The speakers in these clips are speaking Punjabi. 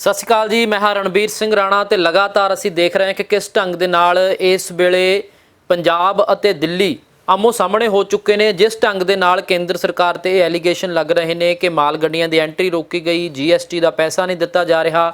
ਸਤਿ ਸ਼੍ਰੀ ਅਕਾਲ ਜੀ, ਮੈਂ ਹਾਂ ਰਣਬੀਰ ਸਿੰਘ ਰਾਣਾ ਤੇ ਲਗਾਤਾਰ ਅਸੀਂ ਦੇਖ ਰਹੇ ਹਾਂ ਕਿ ਕਿਸ ਢੰਗ ਦੇ ਨਾਲ ਇਸ ਵੇਲੇ ਪੰਜਾਬ ਅਤੇ ਦਿੱਲੀ ਆਮੋ ਸਾਹਮਣੇ ਹੋ ਚੁੱਕੇ ਨੇ। ਜਿਸ ਢੰਗ ਦੇ ਨਾਲ ਕੇਂਦਰ ਸਰਕਾਰ ਤੇ ਐਲੀਗੇਸ਼ਨ ਲੱਗ ਰਹੇ ਨੇ ਕਿ ਮਾਲ ਗੱਡੀਆਂ ਦੀ ਐਂਟਰੀ ਰੋਕੀ ਗਈ, GST ਦਾ ਪੈਸਾ ਨਹੀਂ ਦਿੱਤਾ ਜਾ ਰਿਹਾ,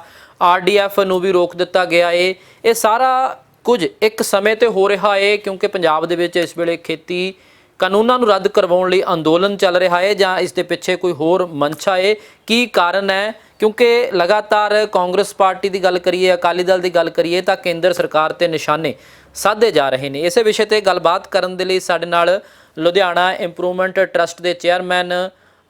RDF ਨੂੰ ਵੀ ਰੋਕ ਦਿੱਤਾ ਗਿਆ ਏ। ਇਹ ਸਾਰਾ ਕੁਝ ਇੱਕ ਸਮੇਂ ਤੇ ਹੋ ਰਿਹਾ ਏ ਕਿਉਂਕਿ ਪੰਜਾਬ ਦੇ ਵਿੱਚ ਇਸ ਵੇਲੇ ਖੇਤੀ ਕਾਨੂੰਨਾਂ ਨੂੰ ਰੱਦ ਕਰਵਾਉਣ ਲਈ ਅੰਦੋਲਨ ਚੱਲ ਰਿਹਾ ਹੈ ਜਾਂ ਇਸ ਦੇ ਪਿੱਛੇ ਕੋਈ ਹੋਰ ਮਨਸ਼ਾ ਹੈ, ਕੀ ਕਾਰਨ ਹੈ? क्योंकि लगातार कांग्रेस पार्टी की गल करिए, अकाली दल की गल करिए तो केंद्र सरकार ते निशाने साधे जा रहे हैं। इस विषय पर गलबात करने के लिए साडे नाल लुधियाना इंप्रूवमेंट ट्रस्ट के चेयरमैन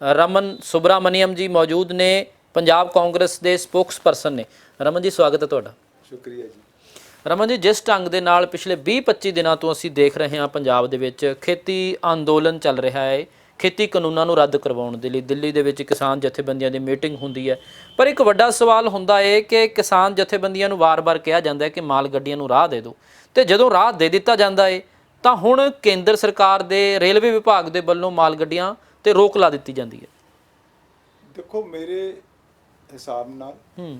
रमन सुब्रामनियम जी मौजूद ने, पंजाब कांग्रेस के स्पोक्स परसन ने। रमन जी स्वागत है तुहाडा। शुक्रिया जी। रमन जी, जिस ढंग के नाल पिछले 20-25 दिनों तो असीं देख रहे हैं पंजाब दे विच खेती अंदोलन चल रहा है, खेती कानूनों ਨੂੰ ਰੱਦ ਕਰਵਾਉਣ ਦੇ ਲਈ ਦਿੱਲੀ ਦੇ ਵਿੱਚ ਕਿਸਾਨ ਜਥੇਬੰਦੀਆਂ ਦੀ ਮੀਟਿੰਗ ਹੁੰਦੀ ਹੈ। ਪਰ ਇੱਕ ਵੱਡਾ ਸਵਾਲ ਹੁੰਦਾ ਹੈ ਕਿ ਕਿਸਾਨ ਜਥੇਬੰਦੀਆਂ ਨੂੰ ਵਾਰ-ਵਾਰ ਕਿਹਾ ਜਾਂਦਾ ਹੈ ਕਿ ਮਾਲ ਗੱਡੀਆਂ ਨੂੰ ਰਾਹ ਦੇ ਦਿਓ, ਤੇ ਜਦੋਂ ਰਾਹ ਦੇ ਦਿੱਤਾ ਜਾਂਦਾ ਹੈ ਤਾਂ ਹੁਣ ਕੇਂਦਰ ਸਰਕਾਰ ਦੇ ਰੇਲਵੇ ਵਿਭਾਗ ਦੇ ਵੱਲੋਂ ਮਾਲ ਗੱਡੀਆਂ ਤੇ ਰੋਕ ਲਾ ਦਿੱਤੀ ਜਾਂਦੀ ਹੈ। ਦੇਖੋ, ਮੇਰੇ ਹਿਸਾਬ ਨਾਲ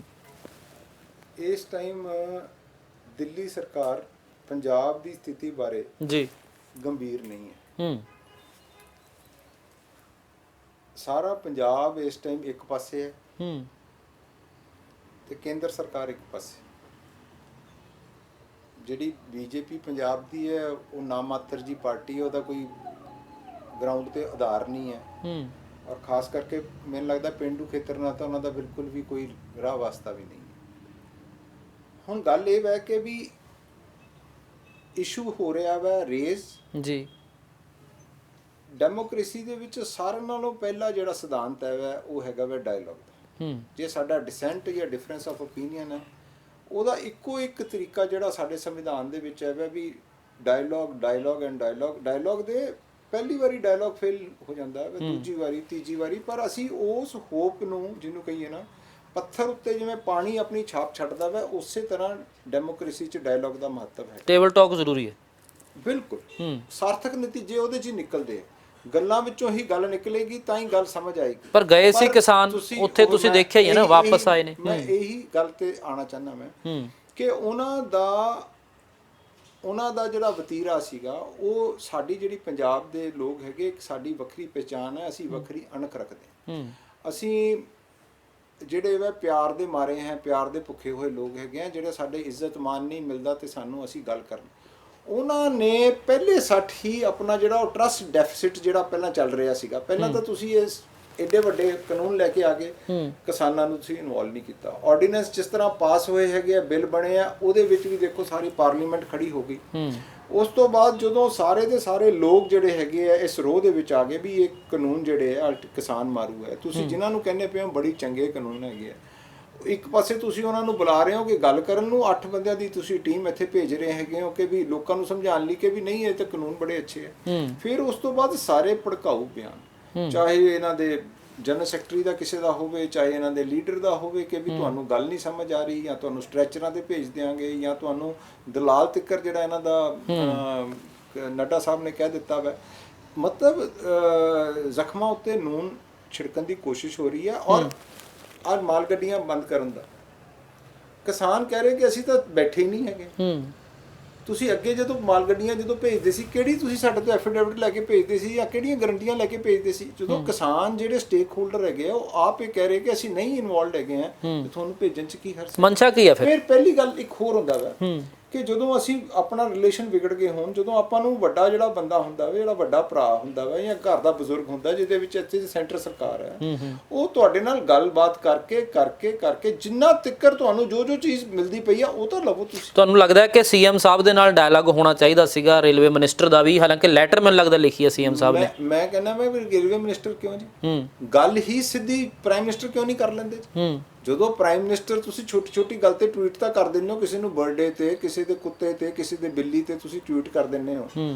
ਇਸ ਟਾਈਮ ਦਿੱਲੀ ਸਰਕਾਰ ਪੰਜਾਬ ਦੀ ਸਥਿਤੀ ਬਾਰੇ ਜੀ ਗੰਭੀਰ ਨਹੀਂ ਹੈ। ਸਾਰਾ ਪੰਜਾਬ ਇਸ ਟਾਈਮ ਇੱਕ ਪਾਸੇ ਹੈ ਤੇ ਕੇਂਦਰ ਸਰਕਾਰ ਇੱਕ ਪਾਸੇ। ਜਿਹੜੀ ਬੀਜੇਪੀ ਪੰਜਾਬ ਦੀ ਹੈ ਉਹ ਨਾਮਾਤਰ ਜੀ ਪਾਰਟੀ ਹੈ, ਉਹਦਾ ਕੋਈ ਗਰਾਊਂਡ ਤੇ ਆਧਾਰ ਨਹੀਂ ਹੈ ਔਰ ਖਾਸ ਕਰਕੇ ਮੈਨੂੰ ਲੱਗਦਾ ਪਿੰਡੂ ਖੇਤਰ ਨਾਲ ਤਾਂ ਉਹਨਾਂ ਦਾ ਬਿਲਕੁਲ ਵੀ ਕੋਈ ਰਾਹ ਵਾਸਤਾ ਵੀ ਨਹੀਂ। ਹੁਣ ਗੱਲ ਇਹ ਹੈ ਕਿ ਵੀ ਇਸ਼ੂ ਹੋ ਰਿਹਾ ਵਾ ਰੇਜ਼ ਜੀ। ਡੈਮੋਕ੍ਰੇਸੀ ਦੇ ਵਿੱਚ ਸਾਰਿਆਂ ਨਾਲੋਂ ਪਹਿਲਾ ਜਿਹੜਾ ਸਿਧਾਂਤ ਹੈ ਉਹ ਹੈਗਾ ਵਾ ਡਾਇਲੋਗ ਦਾ। ਜੇ ਸਾਡਾ ਡਿਸੈਂਟ ਜਾਂ ਡਿਫਰੈਂਸ ਆਫ ਓਪੀਨੀਅਨ ਹੈ, ਉਹਦਾ ਇੱਕੋ ਇੱਕ ਤਰੀਕਾ ਜਿਹੜਾ ਸਾਡੇ ਸੰਵਿਧਾਨ ਦੇ ਵਿੱਚ ਹੈ ਵੀ dialogue, dialogue and dialogue. Dialogue ਦੇ ਪਹਿਲੀ ਵਾਰੀ ਡਾਇਲੋਗ ਫੇਲ ਹੋ ਜਾਂਦਾ ਹੈ, ਦੂਜੀ ਵਾਰੀ, ਤੀਜੀ ਵਾਰੀ, ਪਰ ਅਸੀਂ ਉਸ ਹੋਪ ਨੂੰ ਜਿਹਨੂੰ ਕਹੀਏ ਨਾ, ਪੱਥਰ ਉੱਤੇ ਜਿਵੇਂ ਪਾਣੀ ਆਪਣੀ ਛਾਪ ਛੱਡਦਾ ਵਾ, ਉਸੇ ਤਰ੍ਹਾਂ ਡੈਮੋਕ੍ਰੇਸੀ 'ਚ ਡਾਇਲੋਗ ਦਾ ਮਹੱਤਵ ਹੈ। ਟੇਬਲ ਟਾਕ ਜ਼ਰੂਰੀ ਹੈ। ਬਿਲਕੁਲ। ਸਾਰਥਕ ਨਤੀਜੇ ਉਹਦੇ 'ਚ ਨਿਕਲਦੇ ਆ, ਗੱਲਾਂ ਵਿੱਚੋਂ ਹੀ ਗੱਲ ਨਿਕਲੇਗੀ ਤਾਂ ਹੀ ਗੱਲ ਸਮਝ ਆਏਗੀ। ਪਰ ਗਏ ਸੀ ਕਿਸਾਨ ਉੱਥੇ, ਤੁਸੀਂ ਦੇਖਿਆ ਹੀ ਹੈ ਨਾ, ਵਾਪਸ ਆਏ ਨੇ। ਮੈਂ ਇਹੀ ਗੱਲ ਤੇ ਆਣਾ ਚਾਹੁੰਦਾ ਮੈਂ ਕਿ ਉਹਨਾਂ ਦਾ ਜਿਹੜਾ ਵਤੀਰਾ ਸੀਗਾ, ਉਹ ਸਾਡੀ ਜਿਹੜੀ ਪੰਜਾਬ ਦੇ ਲੋਕ ਹੈਗੇ, ਇੱਕ ਸਾਡੀ ਵੱਖਰੀ ਪਹਿਚਾਣ ਹੈ, ਅਸੀਂ ਵੱਖਰੀ ਅਣਖ ਰੱਖਦੇ ਹਾਂ। ਅਸੀਂ ਜਿਹੜੇ ਵਾ ਪਿਆਰ ਦੇ ਮਾਰੇ ਹੈ, ਪਿਆਰ ਦੇ ਭੁੱਖੇ ਹੋਏ ਲੋਕ ਹੈਗੇ ਆ, ਜਿਹੜੇ ਸਾਡੇ ਇੱਜ਼ਤ ਮਾਨ ਨਹੀਂ ਮਿਲਦਾ ਤੇ ਸਾਨੂੰ ਅਸੀਂ ਗੱਲ ਕਰਨ। ਉਹਨਾਂ ਨੇ ਪਹਿਲੇ ਸੱਠ ਹੀ ਆਪਣਾ ਜਿਹੜਾ ਉਹ ਟਰਸਟ ਡੈਫਿਸਿਟ ਜਿਹੜਾ ਪਹਿਲਾਂ ਚੱਲ ਰਿਹਾ ਸੀਗਾ, ਪਹਿਲਾਂ ਤਾਂ ਤੁਸੀਂ ਇਸ ਏਡੇ ਵੱਡੇ ਕਾਨੂੰਨ ਲੈ ਕੇ ਆ ਗਏ, ਕਿਸਾਨਾਂ ਨੂੰ ਤੁਸੀਂ ਇਨਵੋਲਵ ਨਹੀਂ ਕੀਤਾ। ਆਰਡੀਨੈਂਸ ਜਿਸ ਤਰ੍ਹਾਂ ਪਾਸ ਹੋਏ ਹੈਗੇ ਆ, ਬਿੱਲ ਬਣੇ ਆ, ਉਹਦੇ ਵਿੱਚ ਵੀ ਦੇਖੋ ਸਾਰੀ ਪਾਰਲੀਮੈਂਟ ਖੜੀ ਹੋ ਗਈ। ਉਸ ਤੋਂ ਬਾਅਦ ਜਦੋਂ ਸਾਰੇ ਦੇ ਸਾਰੇ ਲੋਕ ਜਿਹੜੇ ਹੈਗੇ ਆ ਇਸ ਰੋਹ ਦੇ ਵਿੱਚ ਆ ਗਏ ਵੀ ਇਹ ਕਾਨੂੰਨ ਜਿਹੜੇ ਆ ਕਿਸਾਨ ਮਾਰੂ ਹੈ, ਤੁਸੀਂ ਜਿਨ੍ਹਾਂ ਨੂੰ ਕਹਿੰਦੇ ਪਏ ਹੋ ਬੜੀ ਚੰਗੇ ਕਾਨੂੰਨ ਹੈਗੇ ਆ, ਇੱਕ ਪਾਸੇ ਤੁਸੀਂ ਉਹਨਾਂ ਨੂੰ ਬੁਲਾ ਰਹੇ ਹੋ ਕਿ ਗੱਲ ਕਰਨ ਨੂੰ, 8 ਬੰਦਿਆਂ ਦੀ ਤੁਸੀਂ ਟੀਮ ਇੱਥੇ ਭੇਜ ਰਹੇ ਹੈਗੇ ਹੋ ਕਿ ਵੀ ਲੋਕਾਂ ਨੂੰ ਸਮਝਾਉਣ ਲਈ ਕਿ ਵੀ ਨਹੀਂ ਇਹ ਤਾਂ ਕਾਨੂੰਨ ਬੜੇ ਅੱਛੇ ਹੈ। ਫਿਰ ਉਸ ਤੋਂ ਬਾਅਦ ਸਾਰੇ ਭੜਕਾਊ ਬਿਆਨ, ਚਾਹੇ ਇਹਨਾਂ ਦੇ ਜਨਰਲ ਸੈਕਟਰੀ ਦਾ ਕਿਸੇ ਦਾ ਹੋਵੇ, ਚਾਹੇ ਇਹਨਾਂ ਦੇ ਲੀਡਰ ਦਾ ਹੋਵੇ, ਕਿ ਵੀ ਤੁਹਾਨੂੰ ਗੱਲ ਨਹੀਂ ਸਮਝ ਆ ਰਹੀ, ਜਾਂ ਤੁਹਾਨੂੰ ਸਟ੍ਰੈਚਰਾਂ ਤੇ ਭੇਜ ਦਿਆਂਗੇ, ਜਾਂ ਤੁਹਾਨੂੰ ਦਲਾਲ ਤਿੱਕਰ ਜਿਹੜਾ ਇਹਨਾਂ ਦਾ ਨੱਡਾ ਸਾਹਿਬ ਨੇ ਕਹਿ ਦਿੱਤਾ ਵਾ। ਮਤਲਬ ਜ਼ਖਮਾਂ ਉੱਤੇ ਨੂਨ ਛਿੜਕਣ ਦੀ ਕੋਸ਼ਿਸ਼ ਹੋ ਰਹੀ ਹੈ। ਔਰ ਮਾਲ ਗੱਡੀਆਂ ਬੰਦ ਕਰਨ ਦਾ ਕਿਸਾਨ ਕਹਿ ਰਹੇ ਕਿ ਅਸੀਂ ਤਾਂ ਬੈਠੇ ਹੀ ਨਹੀਂ ਹੈਗੇ। ਤੁਸੀਂ ਅੱਗੇ ਜਦੋਂ ਮਾਲ ਗੱਡੀਆਂ ਜਦੋਂ ਭੇਜਦੇ ਸੀ, ਕਿਹੜੀ ਤੁਸੀਂ ਸਾਡੇ ਤੋਂ ਐਫੀਡੇਵਿਟ ਲੈ ਕੇ ਭੇਜਦੇ ਸੀ ਜਾਂ ਕਿਹੜੀਆਂ ਗਰੰਟੀਆਂ ਲੈ ਕੇ ਭੇਜਦੇ ਸੀ? ਜਦੋਂ ਕਿਸਾਨ ਜਿਹੜੇ ਸਟੇਕ ਹੋਲਡਰ ਹੈਗੇ ਆ ਉਹ ਆਪ ਇਹ ਕਹਿ ਰਹੇ ਕਿ ਅਸੀਂ ਨਹੀਂ ਇਨਵੋਲਵਡ ਹੈਗੇ ਆ, ਤੇ ਤੁਹਾਨੂੰ ਭੇਜਣ 'ਚ ਕੀ ਹਰਜ? ਮਨਸ਼ਾ ਕੀ ਹੈ? ਫਿਰ ਪਹਿਲੀ ਗੱਲ ਇੱਕ ਹੋਰ ਹੁੰਦਾ ਵਾ ਕਿ ਜਦੋਂ ਅਸੀਂ ਆਪਣਾ ਰਿਲੇਸ਼ਨ ਵਿਗੜ ਗਏ ਹੋਣ, ਜਦੋਂ ਆਪਾਂ ਨੂੰ ਵੱਡਾ ਜਿਹੜਾ ਬੰਦਾ ਹੁੰਦਾ ਵਾ, ਜਿਹੜਾ ਵੱਡਾ ਭਰਾ ਹੁੰਦਾ ਵਾ ਜਾਂ ਘਰ ਦਾ ਬਜ਼ੁਰਗ ਹੁੰਦਾ, ਜਿਹਦੇ ਵਿੱਚ ਇੱਥੇ ਸੈਂਟਰ ਸਰਕਾਰ ਹੈ, ਉਹ ਤੁਹਾਡੇ ਨਾਲ ਗੱਲਬਾਤ ਕਰਕੇ ਜਿੰਨਾ ਤਿੱਕਰ ਤੁਹਾਨੂੰ ਜੋ ਚੀਜ਼ ਮਿਲਦੀ ਪਈ ਆ ਉਹ ਤਾਂ ਲਵੋ ਤੁਸੀਂ। ਤੁਹਾਨੂੰ ਲੱਗਦਾ ਹੈ ਕਿ ਸੀਐਮ ਸਾਹਿਬ ਦੇ ਨਾਲ ਡਾਇਲਾਗ ਹੋਣਾ ਚਾਹੀਦਾ ਸੀਗਾ, ਰੇਲਵੇ ਮਿਨਿਸਟਰ ਦਾ ਵੀ? ਹਾਲਾਂਕਿ ਲੈਟਰ ਮੈਨੂੰ ਲੱਗਦਾ ਲਿਖੀ ਹੈ ਸੀਐਮ ਸਾਹਿਬ ਨੇ। ਮੈਂ ਕਹਿੰਦਾ ਮੈਂ ਰੇਲਵੇ ਮਿਨਿਸਟਰ ਕਿਉਂ ਜੀ, ਗੱਲ ਹੀ ਸਿੱਧੀ ਪ੍ਰਾਈਮ ਮਿਨਿਸਟਰ ਕਿਉਂ ਨਹੀਂ ਕਰ ਲੈਂਦੇ? ਜਦੋਂ ਪ੍ਰਾਈਮ ਮਿਨਿਸਟਰ ਤੁਸੀਂ ਛੋਟੀ ਗੱਲ ਤੇ ਟਵੀਟ ਤਾਂ ਕਰ ਦਿੰਦੇ ਹੋ, ਕਿਸੇ ਨੂੰ ਬਰਥਡੇ ਤੇ, ਕਿਸੇ ਦੇ ਕੁੱਤੇ ਤੇ, ਕਿਸੇ ਦੇ ਬਿੱਲੀ ਤੇ ਤੁਸੀਂ ਟਵੀਟ ਕਰ ਦਿੰਦੇ ਹੋ,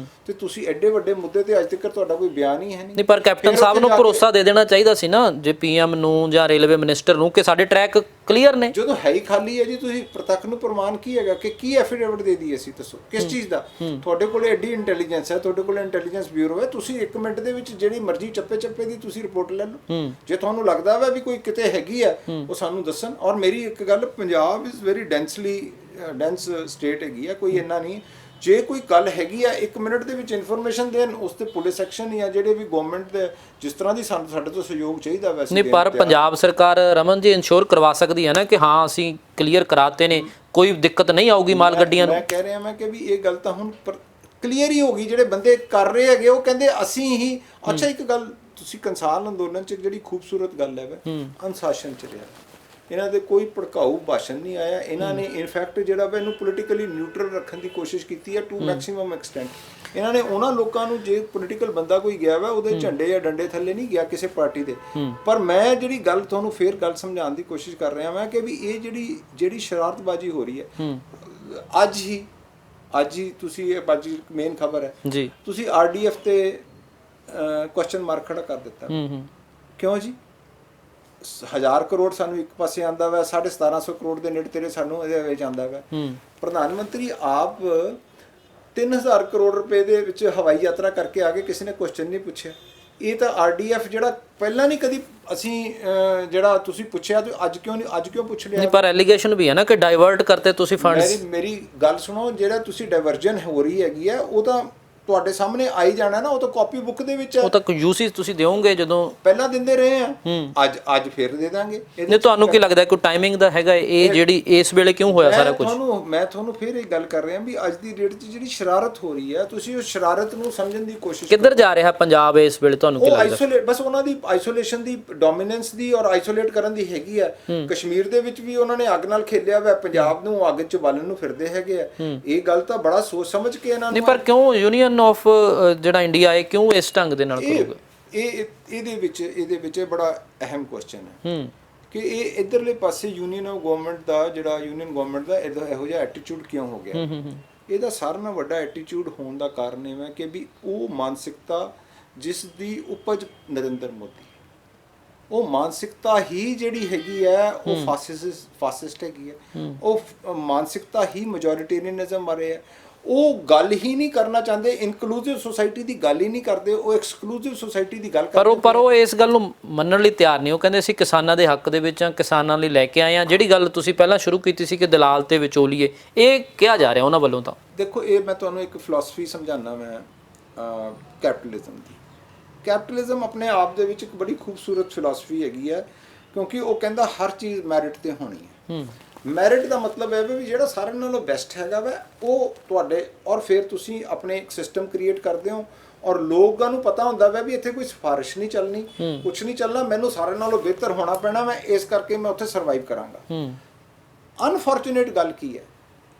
ਤੇ ਤੁਸੀਂ ਐਡੇ ਵੱਡੇ ਮੁੱਦੇ ਤੇ ਅੱਜ ਤੱਕ ਤੁਹਾਡਾ ਕੋਈ ਬਿਆਨ ਹੀ ਹੈ ਨਹੀਂ। ਪਰ ਕੈਪਟਨ ਸਾਹਿਬ ਨੂੰ ਭਰੋਸਾ ਦੇ ਦੇਣਾ ਚਾਹੀਦਾ ਸੀ ਨਾ, ਜੇ ਪੀਐਮ ਨੂੰ ਜਾਂ ਰੇਲਵੇ ਮਿਨਿਸਟਰ ਨੂੰ, ਕਿ ਸਾਡੇ ਟਰੈਕ ਕਲੀਅਰ ਨੇ। ਜਦੋਂ ਹੈ ਹੀ ਖਾਲੀ ਹੈ ਜੀ, ਤੁਸੀਂ ਪ੍ਰਤੱਖ ਨੂੰ ਪ੍ਰਮਾਣ ਕੀ ਹੈਗਾ ਕਿ ਕੀ ਐਫੀਡੇਵਿਟ ਦੇ ਦਈਏ ਅਸੀਂ? ਦੱਸੋ ਕਿਸ ਚੀਜ਼ ਦਾ? ਤੁਹਾਡੇ ਕੋਲ ਐਡੀ ਇੰਟੈਲੀਜੈਂਸ ਹੈ, ਤੁਹਾਡੇ ਕੋਲ ਇੰਟੈਲੀਜੈਂਸ ਬਿਊਰੋ ਹੈ, ਤੁਸੀਂ 1 ਮਿੰਟ ਦੇ ਵਿੱਚ ਜਿਹੜੀ ਮਰਜ਼ੀ ਚੱਪੇ ਦੀ ਤੁਸੀਂ ਰਿਪੋਰਟ ਲੈ ਲਓ। ਜੇ ਤੁਹਾਨੂੰ ਲੱਗਦਾ ਵਾ ਵੀ ਕੋਈ ਕਿਤੇ ਹੈਗੀ ਆ, ਉਹ ਸਾਨੂੰ ਸਾਨੂੰ ਦੱਸਣ। ਔਰ ਮੇਰੀ ਇੱਕ ਗੱਲ, Punjab is very dense state ਹੈਗੀ ਆ, ਕੋਈ ਇੰਨਾ ਨਹੀਂ। ਜੇ ਕੋਈ ਗੱਲ ਹੈਗੀ ਆ 1 ਮਿੰਟ ਦੇ ਵਿੱਚ ਇਨਫੋਰਮੇਸ਼ਨ ਦੇਣ, ਉਸ ਤੇ ਪੁਲਿਸ ਐਕਸ਼ਨ ਜਾਂ ਜਿਹੜੇ ਵੀ ਗਵਰਨਮੈਂਟ ਦੇ ਜਿਸ ਤਰ੍ਹਾਂ ਦੀ ਸਾਡੇ ਤੋਂ ਸਹਿਯੋਗ ਚਾਹੀਦਾ ਵੈਸੇ ਨਹੀਂ, ਪਰ ਪੰਜਾਬ ਸਰਕਾਰ ਰਮਨ ਜੀ ਇੰਸ਼ੋਰ ਕਰਵਾ ਸਕਦੀ ਹੈ ਨਾ ਕਿ ਹਾਂ ਅਸੀਂ ਕਲੀਅਰ ਕਰਾਤੇ ਨੇ, ਕੋਈ ਦਿੱਕਤ ਨਹੀਂ ਆਊਗੀ ਮਾਲ ਗੱਡੀਆਂ ਨੂੰ। ਮੈਂ ਕਹਿ ਰਿਹਾ ਮੈਂ ਕਿ ਵੀ ਇਹ ਗੱਲ ਤਾਂ ਹੁਣ ਕਲੀਅਰ ਹੀ ਹੋ ਗਈ। ਜਿਹੜੇ ਬੰਦੇ ਕਰ ਰਹੇ ਹੈਗੇ ਉਹ ਕਹਿੰਦੇ ਅਸੀਂ ਹੀ। ਅੱਛਾ, ਇੱਕ ਗੱਲ ਤੁਸੀਂ ਕਿਸਾਨ ਅੰਦੋਲਨ 'ਚ ਜਿਹੜੀ ਖੂਬਸੂਰਤ ਗੱਲ ਹੈ ਵਾ, ਅਨੁਸ਼ਾਸਨ 'ਚ ਰਿਹਾ। ਇਹਨਾਂ ਦੇ ਕੋਈ ਭੜਕਾਊ ਭਾਸ਼ਣ ਨਹੀਂ ਆਇਆ। ਇਹਨਾਂ ਨੇ ਇਨਫੈਕਟ ਜਿਹੜਾ ਵਾ ਇਹਨੂੰ ਪੋਲੀਟੀਕਲੀ ਨਿਊਟਰਲ ਰੱਖਣ ਦੀ ਕੋਸ਼ਿਸ਼ ਕੀਤੀ ਹੈ ਟੂ ਮੈਕਸਿਮਮ ਐਕਸਟੈਂਟ। ਇਹਨਾਂ ਨੇ ਉਹਨਾਂ ਲੋਕਾਂ ਨੂੰ, ਜੇ ਪੋਲੀਟੀਕਲ ਬੰਦਾ ਕੋਈ ਗਿਆ ਵਾ ਉਹਦੇ ਝੰਡੇ ਜਾਂ ਡੰਡੇ ਥੱਲੇ ਨਹੀਂ ਗਿਆ ਕਿਸੇ ਪਾਰਟੀ ਦੇ। ਪਰ ਮੈਂ ਜਿਹੜੀ ਗੱਲ ਤੁਹਾਨੂੰ ਫੇਰ ਗੱਲ ਸਮਝਾਉਣ ਦੀ ਕੋਸ਼ਿਸ਼ ਕਰ ਰਿਹਾ ਮੈਂ ਕਿ ਵੀ ਇਹ ਜਿਹੜੀ ਸ਼ਰਾਰਤਬਾਜ਼ੀ ਹੋ ਰਹੀ ਹੈ ਅੱਜ ਹੀ ਤੁਸੀਂ, ਇਹ ਅੱਜ ਮੇਨ ਖਬਰ ਹੈ ਜੀ, ਤੁਸੀਂ RDF ਤੇ ਕੁਐਸਚਨ ਮਾਰਕ ਖੜਾ ਕਰ ਦਿੱਤਾ। ਕਿਉਂ ਜੀ? 1000 ਕਰੋੜ ਸਾਨੂੰ ਇੱਕ ਪਾਸੇ ਆਂਦਾ ਵਾ, 1750 ਕਰੋੜ ਦੇ ਨੇੜੇ ਤੇੜੇ ਸਾਨੂੰ ਇਹਦੇ ਵਿੱਚ ਆਂਦਾ ਵਾ। ਪ੍ਰਧਾਨ ਮੰਤਰੀ ਆਪ 3000 ਕਰੋੜ ਰੁਪਏ ਦੇ ਵਿੱਚ ਹਵਾਈ ਯਾਤਰਾ ਕਰਕੇ ਆ ਗਏ, ਕਿਸੇ ਨੇ ਕੁਐਸਚਨ ਨਹੀਂ ਪੁੱਛਿਆ। ਇਹ ਤਾਂ RDF ਜਿਹੜਾ ਪਹਿਲਾਂ ਨਹੀਂ ਕਦੀ ਅਸੀਂ ਜਿਹੜਾ ਤੁਸੀਂ ਪੁੱਛਿਆ ਤੇ ਅੱਜ ਕਿਉਂ ਪੁੱਛ ਲਿਆ? ਨਹੀਂ, ਪਰ ਐਲੀਗੇਸ਼ਨ ਵੀ ਹੈ ਨਾ ਕਿ ਡਾਇਵਰਟ ਕਰਤੇ ਤੁਸੀਂ ਫੰਡਸ। ਮੇਰੀ ਗੱਲ ਸੁਣੋ, ਜਿਹੜਾ ਤੁਸੀਂ ਡਾਇਵਰਜਨ ਹੋ ਰਹੀ ਹੈਗੀ ਆ ਉਹ ਤਾਂ ਤੁਹਾਡੇ ਸਾਹਮਣੇ ਆਈ ਜਾਣਾ ਨਾ। ਉਹ ਤਾਂ ਕਾਪੀ ਬੁੱਕ ਦੇ ਵਿੱਚ, ਉਹ ਤਾਂ ਯੂਸੀ ਤੁਸੀਂ ਦਿਓਗੇ ਜਦੋਂ ਪਹਿਲਾਂ ਦਿੰਦੇ ਰਹੇ ਆ, ਅੱਜ ਫਿਰ ਦੇ ਦਾਂਗੇ। ਨਹੀਂ, ਤੁਹਾਨੂੰ ਕੀ ਲੱਗਦਾ ਕੋਈ ਟਾਈਮਿੰਗ ਦਾ ਹੈਗਾ ਇਹ ਜਿਹੜੀ ਇਸ ਵੇਲੇ ਕਿਉਂ ਹੋਇਆ ਸਾਰਾ ਕੁਝ? ਮੈਂ ਤੁਹਾਨੂੰ ਫਿਰ ਇਹ ਗੱਲ ਕਰ ਰਿਹਾ ਵੀ ਅੱਜ ਦੀ ਡੇਟ 'ਚ ਜਿਹੜੀ ਸ਼ਰਾਰਤ ਹੋ ਰਹੀ ਹੈ, ਤੁਸੀਂ ਉਸ ਸ਼ਰਾਰਤ ਨੂੰ ਸਮਝਣ ਦੀ ਕੋਸ਼ਿਸ਼। ਕਿੱਧਰ ਜਾ ਰਿਹਾ ਪੰਜਾਬ ਇਸ ਵੇਲੇ ਤੁਹਾਨੂੰ ਕੀ ਲੱਗਦਾ? ਬਸ ਉਹਨਾਂ ਦੀ ਆਈਸੋਲੇਸ਼ਨ ਦੀ, ਡੋਮੀਨੈਂਸ ਦੀ ਔਰ ਆਈਸੋਲੇਟ ਕਰਨ ਦੀ ਹੈਗੀ ਆ। ਕਸ਼ਮੀਰ ਦੇ ਵਿੱਚ ਵੀ ਉਹਨਾਂ ਨੇ ਅੱਗ ਨਾਲ ਖੇਲਿਆ ਵਾ, ਪੰਜਾਬ ਨੂੰ ਅੱਗ 'ਚ ਬਾਲਣ ਨੂੰ ਫਿਰਦੇ ਹੈਗੇ ਆ। ਇਹ ਗੱਲ ਤਾਂ ਬੜਾ ਸੋਚ ਸਮਝ ਕੇ ਇਹਨਾਂ ਨੂੰ। ਨਹੀਂ, ਪਰ ਕਿਉਂ ਯੂਨੀਅਨ ਆਫ ਜਿਹੜਾ ਇੰਡੀਆ ਹੈ ਕਿਉਂ ਇਸ ਢੰਗ ਦੇ ਨਾਲ ਕਰੂਗਾ? ਇਹਦੇ ਵਿੱਚ ਬੜਾ ਅਹਿਮ ਕੁਐਸਚਨ ਹੈ ਕਿ ਇਹ ਇਧਰਲੇ ਪਾਸੇ ਯੂਨੀਅਨ ਗਵਰਨਮੈਂਟ ਦਾ ਇਹੋ ਜਿਹਾ ਐਟੀਟਿਊਡ ਕਿਉਂ ਹੋ ਗਿਆ। ਇਹਦਾ ਸਾਰਿਆਂ ਨਾਲੋਂ ਵੱਡਾ ਐਟੀਟਿਊਡ ਹੋਣ ਦਾ ਕਾਰਨ ਇਹ ਹੈ ਕਿ ਵੀ ਉਹ ਮਾਨਸਿਕਤਾ ਜਿਸ ਦੀ ਉਪਜ ਨਰਿੰਦਰ ਮੋਦੀ, ਉਹ ਮਾਨਸਿਕਤਾ ਹੀ ਜਿਹੜੀ ਹੈਗੀ ਹੈ ਉਹ ਫਾਸਿਸਟ ਹੈਗੀ ਹੈ। ਉਹ ਮਾਨਸਿਕਤਾ ਹੀ ਮੈਜੋਰਿਟੇਰੀਅਨਿਜ਼ਮ ਬਾਰੇ ਹੈ। ਉਹ ਗੱਲ ਹੀ ਨਹੀਂ ਕਰਨਾ ਚਾਹੁੰਦੇ, ਇਨਕਲੂਸਿਵ ਸੋਸਾਇਟੀ ਦੀ ਗੱਲ ਹੀ ਨਹੀਂ ਕਰਦੇ, ਉਹ ਐਕਸਕਲੂਸਿਵ ਸੋਸਾਇਟੀ ਦੀ ਗੱਲ ਕਰਦੇ। ਪਰ ਉਹ ਇਸ ਗੱਲ ਨੂੰ ਮੰਨਣ ਲਈ ਤਿਆਰ ਨਹੀਂ। ਉਹ ਕਹਿੰਦੇ ਅਸੀਂ ਕਿਸਾਨਾਂ ਦੇ ਹੱਕ ਦੇ ਵਿੱਚ ਆ, ਕਿਸਾਨਾਂ ਲਈ ਲੈ ਕੇ ਆਏ ਆ। ਜਿਹੜੀ ਗੱਲ ਤੁਸੀਂ ਪਹਿਲਾਂ ਸ਼ੁਰੂ ਕੀਤੀ ਸੀ ਕਿ ਦਲਾਲ ਤੇ ਵਿਚੋਲੀਏ, ਇਹ ਕਿਹਾ ਜਾ ਰਿਹਾ ਉਹਨਾਂ ਵੱਲੋਂ। ਤਾਂ ਦੇਖੋ, ਇਹ ਮੈਂ ਤੁਹਾਨੂੰ ਇੱਕ ਫਿਲਾਸਫੀ ਸਮਝਾਉਣਾ ਮੈਂ ਕੈਪੀਟਲਿਜ਼ਮ ਦੀ। ਕੈਪੀਟਲਿਜ਼ਮ ਆਪਣੇ ਆਪ ਦੇ ਵਿੱਚ ਇੱਕ ਬੜੀ ਖੂਬਸੂਰਤ ਫਿਲਾਸਫੀ ਹੈਗੀ ਹੈ, ਕਿਉਂਕਿ ਉਹ ਕਹਿੰਦਾ ਹਰ ਚੀਜ਼ ਮੈਰਿਟ ਤੇ ਹੋਣੀ ਹੈ। ਮੈਰਿਟ ਦਾ ਮਤਲਬ ਹੈ ਵੀ ਜਿਹੜਾ ਸਾਰਿਆਂ ਨਾਲੋਂ ਬੈਸਟ ਹੈਗਾ ਵਾ ਉਹ ਤੁਹਾਡੇ, ਔਰ ਫਿਰ ਤੁਸੀਂ ਆਪਣੇ ਇੱਕ ਸਿਸਟਮ ਕ੍ਰੀਏਟ ਕਰਦੇ ਹੋ ਔਰ ਲੋਕਾਂ ਨੂੰ ਪਤਾ ਹੁੰਦਾ ਵਾ ਵੀ ਇੱਥੇ ਕੋਈ ਸਿਫਾਰਿਸ਼ ਨਹੀਂ ਚੱਲਣੀ, ਕੁਝ ਨਹੀਂ ਚੱਲਣਾ, ਮੈਨੂੰ ਸਾਰਿਆਂ ਨਾਲੋਂ ਬਿਹਤਰ ਹੋਣਾ ਪੈਣਾ, ਮੈਂ ਇਸ ਕਰਕੇ ਮੈਂ ਉੱਥੇ ਸਰਵਾਈਵ ਕਰਾਂਗਾ। ਅਨਫੋਰਚੂਨੇਟ ਗੱਲ ਕੀ ਹੈ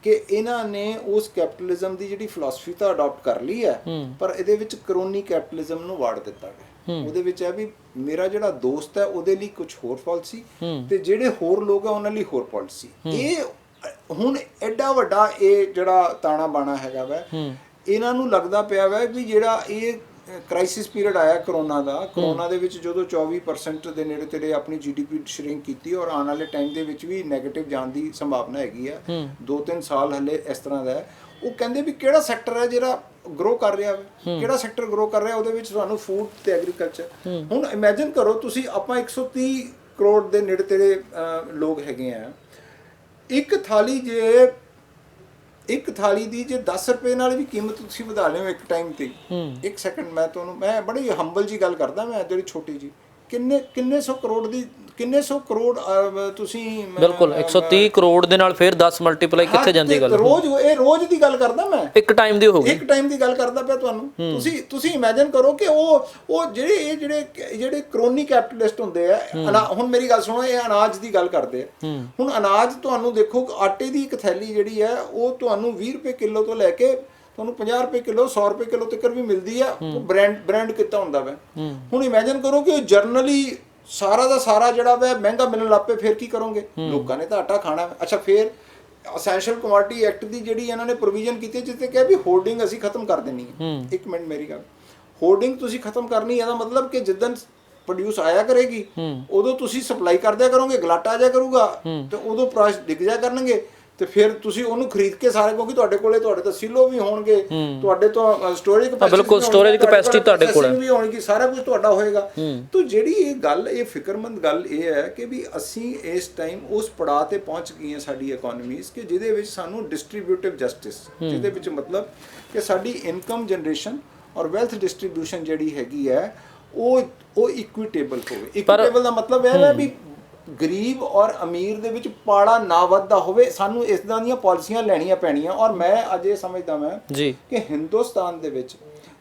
ਕਿ ਇਹਨਾਂ ਨੇ ਉਸ ਕੈਪੀਟਲਿਜ਼ਮ ਦੀ ਜਿਹੜੀ ਫਿਲਾਸਫੀ ਤਾਂ ਅਡਾਪਟ ਕਰ ਲਈ ਹੈ, ਪਰ ਇਹਦੇ ਵਿੱਚ ਕਰੋਨੀ ਕੈਪੀਟਲਿਜ਼ਮ ਨੂੰ ਵਾੜ ਦਿੱਤਾ ਗਿਆ। ਉਹਦੇ ਵਿੱਚ ਹੈ ਵੀ ਮੇਰਾ ਜਿਹੜਾ ਦੋਸਤ ਹੈ ਉਹਦੇ ਲਈ ਕੁਝ ਹੋਰ ਪਾਲਿਸੀ ਤੇ ਜਿਹੜੇ ਹੋਰ ਲੋਕ ਆ ਉਹਨਾਂ ਲਈ ਹੋਰ ਪਾਲਿਸੀ। ਇਹ ਹੁਣ ਐਡਾ ਵੱਡਾ ਇਹ ਜਿਹੜਾ ਤਾਣਾ ਬਾਣਾ ਹੈਗਾ ਵਾ, ਇਹਨਾਂ ਨੂੰ ਲੱਗਦਾ ਪਿਆ ਵਾ ਵੀ ਜਿਹੜਾ ਇਹ ਕ੍ਰਾਈਸਿਸ ਪੀਰੀਅਡ ਆਇਆ ਕਰੋਨਾ ਦੇ ਵਿੱਚ ਜਦੋਂ 24% ਦੇ ਨੇੜੇ ਤੇੜੇ ਆਪਣੀ GDP ਸ਼ਰਿੰਕ ਕੀਤੀ ਔਰ ਆਉਣ ਵਾਲੇ ਟਾਈਮ ਦੇ ਵਿੱਚ ਵੀ ਨੈਗੇਟਿਵ ਜਾਣ ਦੀ ਸੰਭਾਵਨਾ ਹੈਗੀ ਆ। 2-3 ਸਾਲ ਹਲੇ ਇਸ ਤਰ੍ਹਾਂ ਦਾ ਹੈ। ਉਹ ਕਹਿੰਦੇ ਵੀ ਕਿਹੜਾ ਸੈਕਟਰ ਹੈ ਜਿਹੜਾ ਗਰੋ ਕਰ ਰਿਹਾ, ਕਿਹੜਾ ਸੈਕਟਰ ਗਰੋ ਕਰ ਰਿਹਾ, ਉਹਦੇ ਵਿੱਚ ਤੁਹਾਨੂੰ ਫੂਡ ਤੇ ਐਗਰੀਕਲਚਰ। ਹੁਣ ਇਮੇਜਿਨ ਕਰੋ ਤੁਸੀਂ, ਆਪਾਂ 130 ਕਰੋੜ ਦੇ ਨੇੜੇ ਤੇੜੇ ਲੋਕ ਹੈਗੇ ਆ। ਇੱਕ ਥਾਲੀ ਦੀ ਜੇ 10 ਰੁਪਏ ਨਾਲ ਵੀ ਕੀਮਤ ਤੁਸੀਂ ਵਧਾ ਲਿਓ ਇੱਕ ਟਾਈਮ ਤੇ, ਇੱਕ ਸੈਕਿੰਡ ਮੈਂ ਬੜੀ ਹੰਬਲ ਜੀ ਗੱਲ ਕਰਦਾ, ਮੈਂ ਜਿਹੜੀ ਛੋਟੀ ਜੀ, ਕਿੰਨੇ ਸੌ ਕਰੋੜ ਤੁਸੀਂ ਬਿਲਕੁਲ 130 ਕਰੋੜ ਦੇ ਨਾਲ ਫਿਰ 10 ਮਲਟੀਪਲਾਈ ਕਿੱਥੇ ਜਾਂਦੀ ਗੱਲ? ਰੋਜ਼ ਦੀ ਗੱਲ ਕਰਦਾ ਮੈਂ, ਇੱਕ ਟਾਈਮ ਦੀ ਗੱਲ ਕਰਦਾ ਪਿਆ ਤੁਹਾਨੂੰ। ਤੁਸੀਂ ਇਮੇਜਿਨ ਕਰੋ ਕਿ ਉਹ ਜਿਹੜੇ ਕਰੋਨੀ ਕੈਪੀਟਲਿਸਟ ਹੁੰਦੇ ਆ। ਹੁਣ ਮੇਰੀ ਗੱਲ ਸੁਣੋ, ਇਹ ਅਨਾਜ ਦੀ ਗੱਲ ਕਰਦੇ ਆ। ਹੁਣ ਅਨਾਜ ਤੁਹਾਨੂੰ ਦੇਖੋ, ਆਟੇ ਦੀ ਇੱਕ ਥੈਲੀ ਜਿਹੜੀ ਹੈ ਉਹ ਤੁਹਾਨੂੰ 20 ਰੁਪਏ ਕਿਲੋ ਤੋਂ ਲੈ ਕੇ ਤੁਹਾਨੂੰ 50 ਰੁਪਏ ਕਿਲੋ, 100 ਰੁਪਏ ਕਿਲੋ ਤੱਕ ਵੀ ਮਿਲਦੀ ਆ। ਉਹ ਬ੍ਰਾਂਡ ਕੀਤਾ ਹੁੰਦਾ ਵਾ। ਹੁਣ ਇਮੇਜਿਨ ਕਰੋ ਕਿ ਉਹ ਜਰਨਲੀ ਸਾਰਾ ਦਾ ਸਾਰਾ ਜਿਹੜਾ ਵਾ ਮਹਿੰਗਾ ਮਿਲਣ ਲੱਗ ਪਏ, ਫਿਰ ਕੀ ਕਰੋਗੇ? ਲੋਕਾਂ ਨੇ ਤਾਂ ਆਟਾ ਖਾਣਾ। ਅੱਛਾ, ਫਿਰ ਅਸੈਂਸ਼ੀਅਲ ਕਮੋਡਿਟੀ ਐਕਟ ਦੀ ਜਿਹੜੀ ਇਹਨਾਂ ਨੇ ਪ੍ਰੋਵੀਜ਼ਨ ਕੀਤੀ ਜਿੱਥੇ ਕਿਹਾ ਵੀ ਹੋਰਡਿੰਗ ਅਸੀਂ ਖਤਮ ਕਰ ਦੇਣੀ ਹੈ। ਇੱਕ ਮਿੰਟ ਮੇਰੀ ਗੱਲ, ਹੋਰਡਿੰਗ ਤੁਸੀਂ ਖਤਮ ਕਰਨੀ, ਇਹਦਾ ਮਤਲਬ ਕਿ ਜਿੱਦਣ ਪ੍ਰੋਡਿਊਸ ਆਇਆ ਕਰੇਗੀ ਉਦੋਂ ਤੁਸੀਂ ਸਪਲਾਈ ਕਰਦਿਆ ਕਰੋਗੇ, ਗਲਾਟਾ ਆ ਜਾਇਆ ਕਰੂਗਾ ਤੇ ਉਦੋਂ ਪ੍ਰਾਈਸ ਡਿੱਗ ਜਾਇਆ ਕਰਨਗੇ। ਤੇ ਫਿਰ ਤੁਸੀਂ ਉਹਨੂੰ ਖਰੀਦ ਕੇ ਸਾਰੇ, ਕਿਉਂਕਿ ਤੁਹਾਡੇ ਤਾਂ ਸਿਲੋ ਵੀ ਹੋਣਗੇ, ਤੁਹਾਡੇ ਤੋਂ ਸਟੋਰੇਜ ਕਪੈਸਿਟੀ, ਬਿਲਕੁਲ ਸਟੋਰੇਜ ਕਪੈਸਿਟੀ ਤੁਹਾਡੇ ਕੋਲ ਵੀ ਹੋਣਗੀ, ਸਾਰਾ ਕੁਝ ਤੁਹਾਡਾ ਹੋਏਗਾ। ਤਾਂ ਜਿਹੜੀ ਇਹ ਗੱਲ, ਇਹ ਫਿਕਰਮੰਦ ਗੱਲ ਇਹ ਹੈ ਕਿ ਵੀ ਅਸੀਂ ਇਸ ਟਾਈਮ ਉਸ ਪੜਾਅ ਤੇ ਪਹੁੰਚ ਗਈਆਂ ਸਾਡੀ ਇਕਨੋਮੀਜ਼ ਕਿ ਜਿਹਦੇ ਵਿੱਚ ਸਾਨੂੰ ਡਿਸਟ੍ਰੀਬਿਊਟਿਵ ਜਸਟਿਸ, ਜਿਹਦੇ ਵਿੱਚ ਮਤਲਬ ਕਿ ਸਾਡੀ ਇਨਕਮ ਜਨਰੇਸ਼ਨ ਔਰ ਵੈਲਥ ਡਿਸਟ੍ਰੀਬਿਊਸ਼ਨ ਜਿਹੜੀ ਹੈਗੀ ਹੈ ਉਹ ਇਕੁਇਟੇਬਲ ਹੋਵੇ। ਇਕੁਇਟੇਬਲ ਦਾ ਮਤਲਬ ਇਹ ਹੈ ਵੀ ਗਰੀਬ ਔਰ ਅਮੀਰ ਦੇ ਵਿੱਚ ਪਾੜਾ ਨਾ ਵੱਧਦਾ ਹੋਵੇ। ਸਾਨੂੰ ਇਸ ਤਰ੍ਹਾਂ ਦੀਆਂ ਪਾਲਿਸੀਆਂ ਲੈਣੀਆਂ ਪੈਣੀਆਂ। ਔਰ ਮੈਂ ਅੱਜ ਇਹ ਸਮਝਦਾ ਮੈਂ ਕਿ ਹਿੰਦੁਸਤਾਨ ਦੇ ਵਿੱਚ,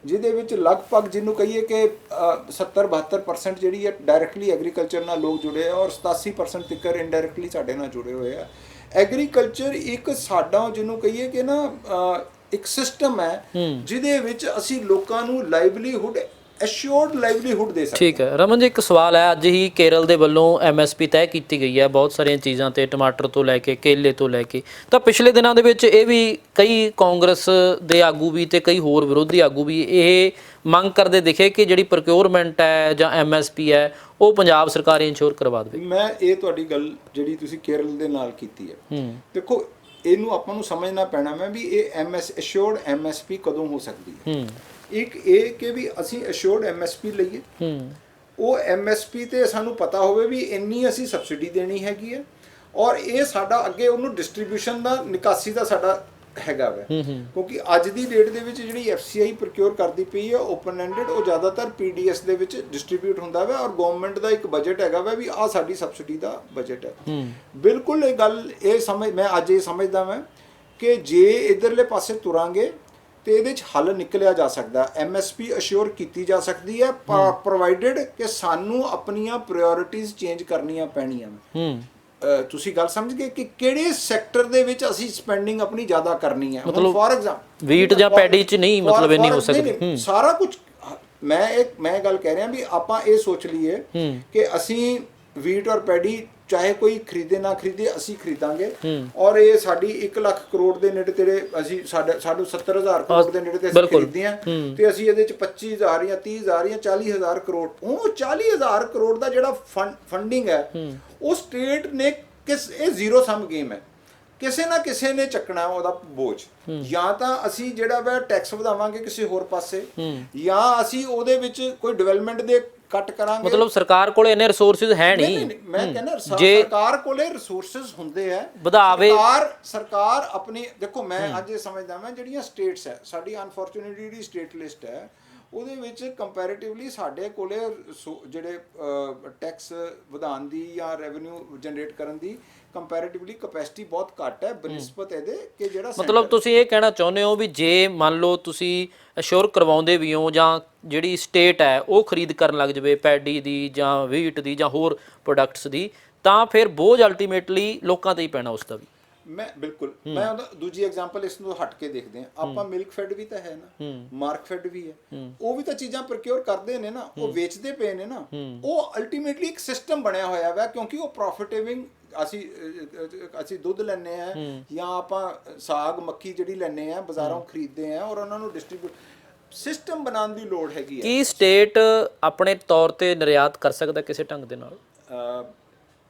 ਜਿਹਦੇ ਵਿੱਚ ਲਗਭਗ ਜਿਹਨੂੰ ਕਹੀਏ ਕਿ 70-72% ਜਿਹੜੀ ਹੈ ਡਾਇਰੈਕਟਲੀ ਐਗਰੀਕਲਚਰ ਨਾਲ ਲੋਕ ਜੁੜੇ ਆ ਔਰ 87% ਤੱਕ ਇਨਡਾਇਰੈਕਟਲੀ ਸਾਡੇ ਨਾਲ ਜੁੜੇ ਹੋਏ ਆ। ਐਗਰੀਕਲਚਰ ਇੱਕ ਸਾਡਾ ਜਿਹਨੂੰ ਕਹੀਏ ਕਿ ਨਾ ਇੱਕ ਸਿਸਟਮ ਹੈ ਜਿਹਦੇ ਵਿੱਚ ਅਸੀਂ ਲੋਕਾਂ ਨੂੰ ਲਾਈਵਲੀਹੁੱਡ, ਐਸ਼ੋਰਡ ਲਾਈਵਲੀਹੁੱਡ ਦੇ ਸਕਦੇ। ਠੀਕ ਹੈ ਰਮਨ ਜੀ, ਇੱਕ ਸਵਾਲ ਹੈ। ਅੱਜ ਹੀ ਕੇਰਲ ਦੇ ਵੱਲੋਂ MSP ਤੈਅ ਕੀਤੀ ਗਈ ਹੈ ਬਹੁਤ ਸਾਰੀਆਂ ਚੀਜ਼ਾਂ ਤੇ, ਟਮਾਟਰ ਤੋਂ ਲੈ ਕੇ ਕੇਲੇ ਤੋਂ ਲੈ ਕੇ। ਤਾਂ ਪਿਛਲੇ ਦਿਨਾਂ ਦੇ ਵਿੱਚ ਇਹ ਵੀ ਕਈ ਕਾਂਗਰਸ ਦੇ ਆਗੂ ਵੀ ਤੇ ਕਈ ਹੋਰ ਵਿਰੋਧੀ ਆਗੂ ਵੀ ਇਹ ਮੰਗ ਕਰਦੇ ਦਿਖੇ ਕਿ ਜਿਹੜੀ ਪ੍ਰੋਕਿਉਰਮੈਂਟ ਹੈ ਜਾਂ MSP ਹੈ ਉਹ ਪੰਜਾਬ ਸਰਕਾਰ ਇੰਸ਼ੋਰ ਕਰਵਾ ਦੇਵੇ। ਮੈਂ ਇਹ ਤੁਹਾਡੀ ਗੱਲ ਜਿਹੜੀ ਤੁਸੀਂ ਕੇਰਲ ਦੇ ਨਾਲ ਕੀਤੀ ਹੈ, ਦੇਖੋ ਇਹਨੂੰ ਆਪਾਂ ਨੂੰ ਸਮਝਣਾ ਪੈਣਾ ਮੈਂ ਵੀ ਇਹ ਐਸ਼ੋਰਡ MSP ਕਦੋਂ ਹੋ ਸਕਦੀ ਹੈ। ਇੱਕ ਇਹ ਕਿ ਵੀ ਅਸੀਂ ਐਸ਼ੋਰਡ MSP ਲਈਏ, ਉਹ MSP ਤੇ ਸਾਨੂੰ ਪਤਾ ਹੋਵੇ ਵੀ ਇੰਨੀ ਅਸੀਂ ਸਬਸਿਡੀ ਦੇਣੀ ਹੈਗੀ ਹੈ ਔਰ ਇਹ ਸਾਡਾ ਅੱਗੇ ਉਹਨੂੰ ਡਿਸਟ੍ਰੀਬਿਊਸ਼ਨ ਦਾ, ਨਿਕਾਸੀ ਦਾ ਸਾਡਾ ਹੈਗਾ ਵੈ। ਕਿਉਂਕਿ ਅੱਜ ਦੀ ਡੇਟ ਦੇ ਵਿੱਚ ਜਿਹੜੀ FCI ਪ੍ਰੋਕਿਉਰ ਕਰਦੀ ਪਈ ਹੈ ਓਪਨ ਐਂਡਡ, ਉਹ ਜ਼ਿਆਦਾਤਰ PDS ਦੇ ਵਿੱਚ ਡਿਸਟ੍ਰੀਬਿਊਟ ਹੁੰਦਾ ਵਾ ਔਰ ਗਵਰਨਮੈਂਟ ਦਾ ਇੱਕ ਬਜਟ ਹੈਗਾ ਵਾ ਵੀ ਆਹ ਸਾਡੀ ਸਬਸਿਡੀ ਦਾ ਬਜਟ ਹੈ। ਬਿਲਕੁਲ ਇਹ ਗੱਲ ਮੈਂ ਅੱਜ ਇਹ ਸਮਝਦਾ ਮੈਂ ਕਿ ਜੇ ਇਧਰਲੇ ਪਾਸੇ ਤੁਰਾਂਗੇ ਤੇ ਇਹਦੇ 'ਚ ਹੱਲ ਨਿਕਲਿਆ ਜਾ ਸਕਦਾ। MSP ਅਸ਼ੋਰ ਕੀਤੀ ਜਾ ਸਕਦੀ ਹੈ ਪ੍ਰੋਵਾਈਡਡ ਕਿ ਸਾਨੂੰ ਆਪਣੀਆਂ ਪ੍ਰਾਇੋਰਟੀਜ਼ ਚੇਂਜ ਕਰਨੀਆਂ ਪੈਣੀਆਂ। ਤੁਸੀਂ ਗੱਲ ਸਮਝ ਗਏ ਕਿ ਕਿਹੜੇ ਸੈਕਟਰ ਦੇ ਵਿੱਚ ਅਸੀਂ ਸਪੈਂਡਿੰਗ ਆਪਣੀ ਜ਼ਿਆਦਾ ਕਰਨੀ ਹੈ। ਮਤਲਬ ਫੋਰ ਐਗਜ਼ਾਮਪਲ ਵੀਟ ਜਾਂ ਪੈਡੀ 'ਚ ਨਹੀਂ, ਮਤਲਬ ਇੰਨੀ ਹੋ ਸਕਦੀ ਸਾਰਾ ਕੁਝ। ਮੈਂ ਗੱਲ ਕਹਿ ਰਿਹਾ ਵੀ ਆਪਾਂ ਇਹ ਸੋਚ ਲਈਏ ਕਿ ਅਸੀਂ ਵੀਟ ਔਰ ਪੈਡੀ ਚਾਹੇ ਕੋਈ ਖਰੀਦੇ ਨਾ ਖਰੀਦੇ ਅਸੀਂ ਖਰੀਦਾਂਗੇ ਔਰ ਇਹ ਸਾਡੀ 1 ਲੱਖ ਕਰੋੜ ਦੇ ਨੇੜੇ ਤੇੜੇ, ਅਸੀਂ ਸਾਨੂੰ 70,000 ਕਰੋੜ ਦੇ ਨੇੜੇ ਤੇ ਅਸੀਂ ਖਰੀਦਦੇ ਆ ਤੇ ਅਸੀਂ ਇਹਦੇ ਚ 25,000 ਜਾਂ 30,000 ਜਾਂ 40,000 ਕਰੋੜ, ਉਹ 40,000 ਕਰੋੜ ਦਾ ਜਿਹੜਾ ਫੰਡਿੰਗ ਹੈ ਉਹ ਸਟੇਟ ਨੇ ਇਹ ਜ਼ੀਰੋ ਸਮ ਗੇਮ ਹੈ। ਕਿਸੇ ਨਾ ਕਿਸੇ ਨੇ ਚੱਕਣਾ ਉਹਦਾ ਬੋਝ। ਜਾਂ ਤਾਂ ਅਸੀਂ ਜਿਹੜਾ ਵਾ ਟੈਕਸ ਵਧਾਵਾਂਗੇ ਕਿਸੇ ਹੋਰ ਪਾਸੇ, ਜਾਂ ਅਸੀਂ ਉਹਦੇ ਵਿੱਚ ਕੋਈ ਡਿਵੈਲਪਮੈਂਟ ਦੇ ਕੱਟ ਕਰਾਂਗੇ। ਮਤਲਬ ਸਰਕਾਰ ਕੋਲ ਇੰਨੇ ਰਿਸੋਰਸਿਸ ਹੈ ਨਹੀਂ। ਮੈਂ ਕਹਿੰਦਾ ਸਰਕਾਰ ਕੋਲੇ ਰਿਸੋਰਸਿਸ ਹੁੰਦੇ ਆ, ਵਧਾਵੇ ਸਰਕਾਰ ਆਪਣੀ। ਦੇਖੋ ਮੈਂ ਅੱਜ ਇਹ ਸਮਝਦਾ ਮੈਂ ਜਿਹੜੀਆਂ ਸਟੇਟਸ ਹੈ ਸਾਡੀ, ਅਨਫੋਰਚੂਨੇਟਲੀ ਜਿਹੜੀ ਸਟੇਟ ਲਿਸਟ ਹੈ ਉਹਦੇ ਵਿੱਚ ਕੰਪੈਰੀਟਿਵਲੀ ਸਾਡੇ ਕੋਲੇ ਜਿਹੜੇ ਟੈਕਸ ਵਧਾਉਣ ਦੀ ਜਾਂ ਰੈਵਨਿਊ ਜਨਰੇਟ ਕਰਨ ਦੀ ਕੰਪੈਰੀਟਿਵਲੀ ਕਪੈਸਿਟੀ ਬਹੁਤ ਘੱਟ ਹੈ ਬਨਿਸਬਤ ਇਹਦੇ ਕਿ ਜਿਹੜਾ। ਮਤਲਬ ਤੁਸੀਂ ਇਹ ਕਹਿਣਾ ਚਾਹੁੰਦੇ ਹੋ ਵੀ ਜੇ ਮੰਨ ਲਓ ਤੁਸੀਂ ਅਸ਼ੋਰ ਕਰਵਾਉਂਦੇ ਵੀ ਹੋ ਜਾਂ ਜਿਹੜੀ ਸਟੇਟ ਹੈ ਉਹ ਖਰੀਦ ਕਰਨ ਲੱਗ ਜਾਵੇ ਪੈਡੀ ਦੀ ਜਾਂ ਵੀਟ ਦੀ ਜਾਂ ਹੋਰ ਪ੍ਰੋਡਕਟਸ ਦੀ, ਤਾਂ ਫਿਰ ਬੋਝ ਅਲਟੀਮੇਟਲੀ ਲੋਕਾਂ ਤੇ ਹੀ ਪੈਣਾ ਉਸ ਦਾ ਵੀ। ਮੈਂ ਬਿਲਕੁਲ ਮੈਂ ਉਹਦਾ ਦੂਜੀ ਐਗਜ਼ਾਮਪਲ ਇਸ ਨੂੰ ਹਟ ਕੇ ਦੇਖਦੇ ਹਾਂ ਆਪਾਂ। ਮਿਲਕ ਫੈਡ ਵੀ ਤਾਂ ਹੈ ਨਾ, ਮਾਰਕ ਫੈਡ ਵੀ ਹੈ, ਉਹ ਵੀ ਤਾਂ ਚੀਜ਼ਾਂ ਪ੍ਰੋਕਿਉਰ ਕਰਦੇ ਨੇ ਨਾ, ਉਹ ਵੇਚਦੇ ਪਏ ਨੇ ਨਾ। ਉਹ ਅਲਟੀਮੇਟਲੀ ਇੱਕ ਸਿਸਟਮ ਬਣਿਆ ਹੋਇਆ ਵਾ ਕਿਉਂਕਿ ਉਹ ਪ੍ਰੋਫਿਟੇਬਲ। ਅਸੀਂ ਦੁੱਧ ਲੈਂਦੇ ਆ ਜਾਂ ਆਪਾਂ ਸਾਗ ਮੱਕੀ ਜਿਹੜੀ ਲੈਂਦੇ ਆ ਬਾਜ਼ਾਰੋਂ ਖਰੀਦਦੇ ਆ ਔਰ ਉਹਨਾਂ ਨੂੰ ਡਿਸਟ੍ਰੀਬਿਊਟ ਸਿਸਟਮ ਬਣਾਉਣ ਦੀ ਲੋੜ ਹੈਗੀ ਹੈ। ਕੀ ਸਟੇਟ ਆਪਣੇ ਤੌਰ ਤੇ ਨਿਰਯਾਤ ਕਰ ਸਕਦਾ ਕਿਸੇ ਢੰਗ ਦੇ ਨਾਲ?